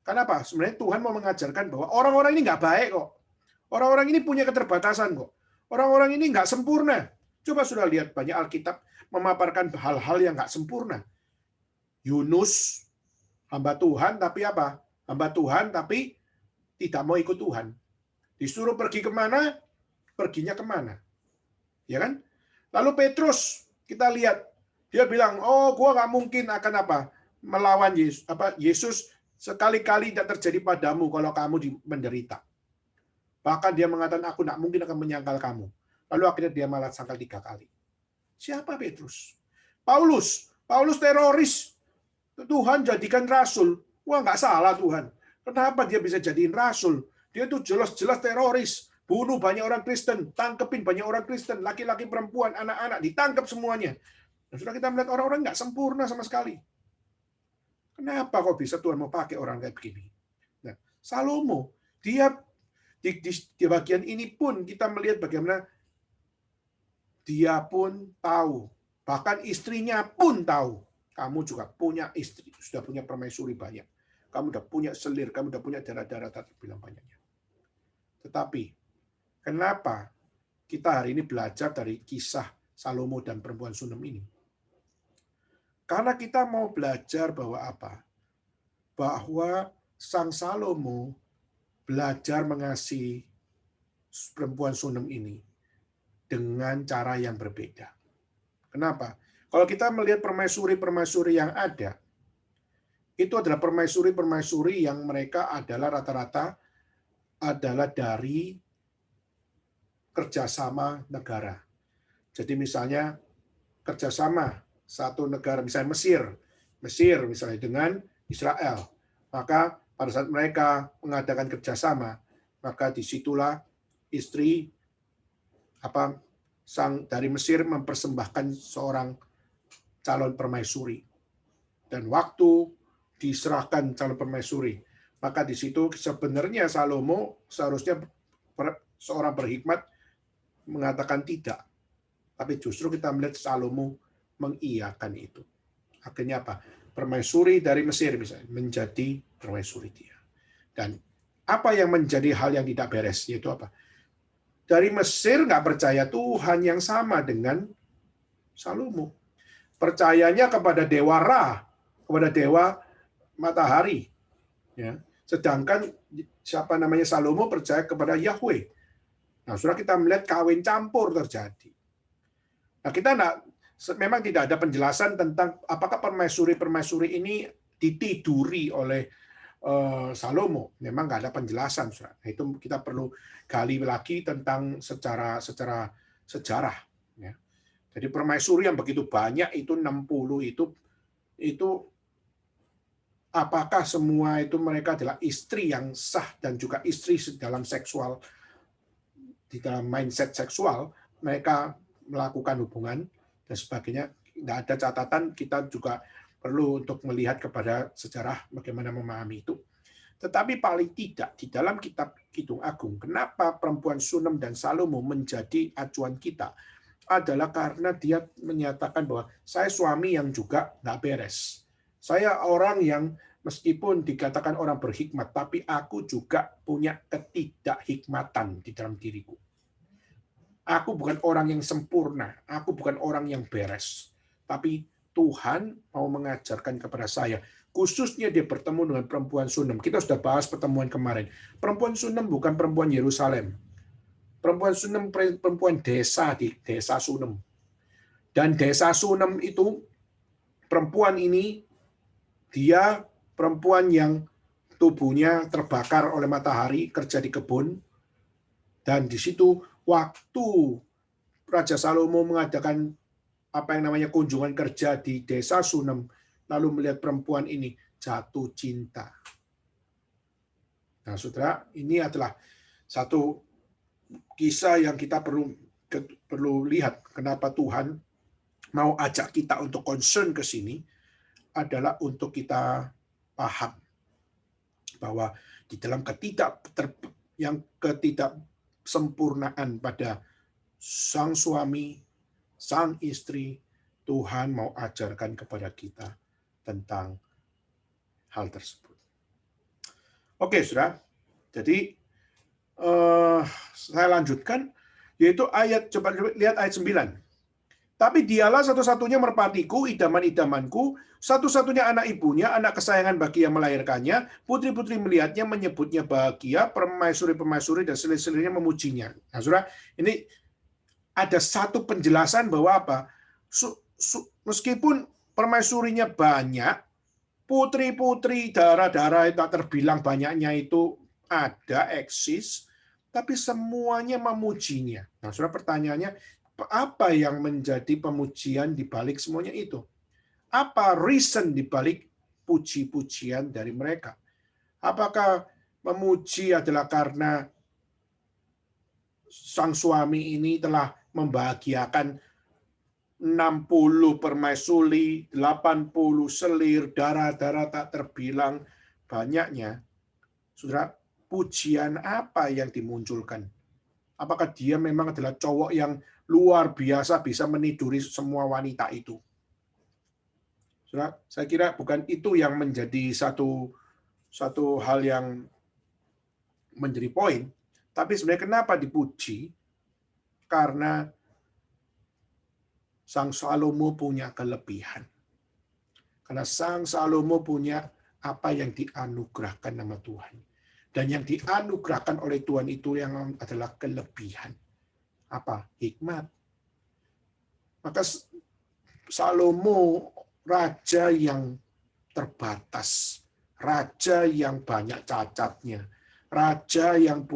Kenapa? Sebenarnya Tuhan mau mengajarkan bahwa orang-orang ini nggak baik kok. Orang-orang ini punya keterbatasan kok. Orang-orang ini nggak sempurna. Coba sudah lihat banyak Alkitab memaparkan hal-hal yang nggak sempurna. Yunus, hamba Tuhan, tapi apa? hamba Tuhan tapi tidak mau ikut Tuhan. Disuruh pergi kemana, perginya kemana. Ya kan? Lalu Petrus, kita lihat, dia bilang, oh gua nggak mungkin akan melawan Yesus. Yesus sekali-kali tidak terjadi padamu kalau kamu menderita. Bahkan dia mengatakan, aku nggak mungkin akan menyangkal kamu. Lalu akhirnya dia malah sangkal 3 kali. Siapa Petrus? Paulus teroris. Tuhan jadikan rasul. Wah, nggak salah Tuhan. Kenapa dia bisa jadiin rasul? Dia itu jelas-jelas teroris. Bunuh banyak orang Kristen. Tangkepin banyak orang Kristen. Laki-laki, perempuan, anak-anak. Ditangkap semuanya. Dan sudah kita melihat orang-orang nggak sempurna sama sekali. Kenapa kok bisa Tuhan mau pakai orang kayak begini? Nah, Salomo. Dia di bagian ini pun kita melihat bagaimana dia pun tahu. Bahkan istrinya pun tahu. Kamu juga punya istri, sudah punya permaisuri banyak. Kamu sudah punya selir, kamu sudah punya darah-darah tak terbilang banyaknya. Tetapi, kenapa kita hari ini belajar dari kisah Salomo dan perempuan Sunem ini? Karena kita mau belajar bahwa apa? Bahwa Sang Salomo belajar mengasihi perempuan Sunem ini dengan cara yang berbeda. Kenapa? Kalau kita melihat permaisuri-permaisuri yang ada, itu adalah permaisuri-permaisuri yang mereka adalah rata-rata adalah dari kerjasama negara. Jadi misalnya kerjasama satu negara, misalnya Mesir misalnya dengan Israel, maka pada saat mereka mengadakan kerjasama, maka disitulah istri sang dari Mesir mempersembahkan seorang calon permaisuri, dan waktu diserahkan calon permaisuri, maka di situ sebenarnya Salomo seharusnya seorang berhikmat mengatakan tidak, tapi justru kita melihat Salomo mengiyakan itu. Akhirnya apa? Permaisuri dari Mesir misalnya menjadi permaisuri dia. Dan apa yang menjadi hal yang tidak beres, yaitu apa? Dari Mesir nggak percaya Tuhan yang sama dengan Salomo. Percayanya kepada dewa Ra, kepada dewa matahari. Ya. Sedangkan Salomo percaya kepada Yahweh. Nah, sudah kita melihat kawin campur terjadi. Nah, kita memang tidak ada penjelasan tentang apakah permaisuri-permaisuri ini ditiduri oleh Salomo. Memang nggak ada penjelasan. Nah, itu kita perlu gali lagi tentang secara sejarah. Ya. Jadi permaisuri yang begitu banyak itu 60 itu apakah semua itu mereka adalah istri yang sah dan juga istri dalam seksual, di dalam mindset seksual mereka melakukan hubungan dan sebagainya. Tidak ada catatan, kita juga perlu untuk melihat kepada sejarah bagaimana memahami itu. Tetapi paling tidak di dalam kitab Kidung Agung, kenapa perempuan Sunem dan Salomo menjadi acuan kita adalah karena dia menyatakan bahwa saya suami yang juga nggak beres. Saya orang yang meskipun dikatakan orang berhikmat, tapi aku juga punya ketidakhikmatan di dalam diriku. Aku bukan orang yang sempurna, aku bukan orang yang beres. Tapi Tuhan mau mengajarkan kepada saya, khususnya dia bertemu dengan perempuan Sunem. Kita sudah bahas pertemuan kemarin. Perempuan Sunem bukan perempuan Yerusalem. Perempuan Sunem perempuan desa di desa Sunem. Dan desa Sunem itu perempuan ini dia perempuan yang tubuhnya terbakar oleh matahari, kerja di kebun. Dan di situ waktu Raja Salomo mengadakan apa yang namanya kunjungan kerja di desa Sunem, lalu melihat perempuan ini jatuh cinta. Nah, saudara, ini adalah satu kisah yang kita perlu lihat kenapa Tuhan mau ajak kita untuk concern ke sini adalah untuk kita paham bahwa di dalam ketidaksempurnaan pada sang suami, sang istri, Tuhan mau ajarkan kepada kita tentang hal tersebut. Oke, saudara. Jadi saya lanjutkan, yaitu coba lihat ayat 9. Tapi dialah satu-satunya merpatiku, idaman-idamanku, satu-satunya anak ibunya, anak kesayangan bagi yang melahirkannya. Putri-putri melihatnya, menyebutnya bahagia, permaisuri-permaisuri dan selir-selirnya memujinya. Nah, saudara, ini ada satu penjelasan bahwa apa? Meskipun permaisurinya banyak, putri-putri darah-darah yang tak terbilang banyaknya itu ada, eksis, tapi semuanya memujinya. Nah, saudara, pertanyaannya, apa yang menjadi pemujian di balik semuanya itu? Apa reason di balik puji-pujian dari mereka? Apakah memuji adalah karena sang suami ini telah membahagiakan 60 permaisuri, 80 selir, darah-darah tak terbilang banyaknya? Saudara, pujian apa yang dimunculkan? Apakah dia memang adalah cowok yang luar biasa bisa meniduri semua wanita itu? Saudara, saya kira bukan itu yang menjadi satu hal yang menjadi poin. Tapi sebenarnya kenapa dipuji? Karena Sang Salomo punya kelebihan. Karena Sang Salomo punya apa yang dianugerahkan nama Tuhan. Dan yang dianugerahkan oleh Tuhan itu yang adalah kelebihan. Apa? Hikmat. Maka Salomo raja yang terbatas, raja yang banyak cacatnya, raja yang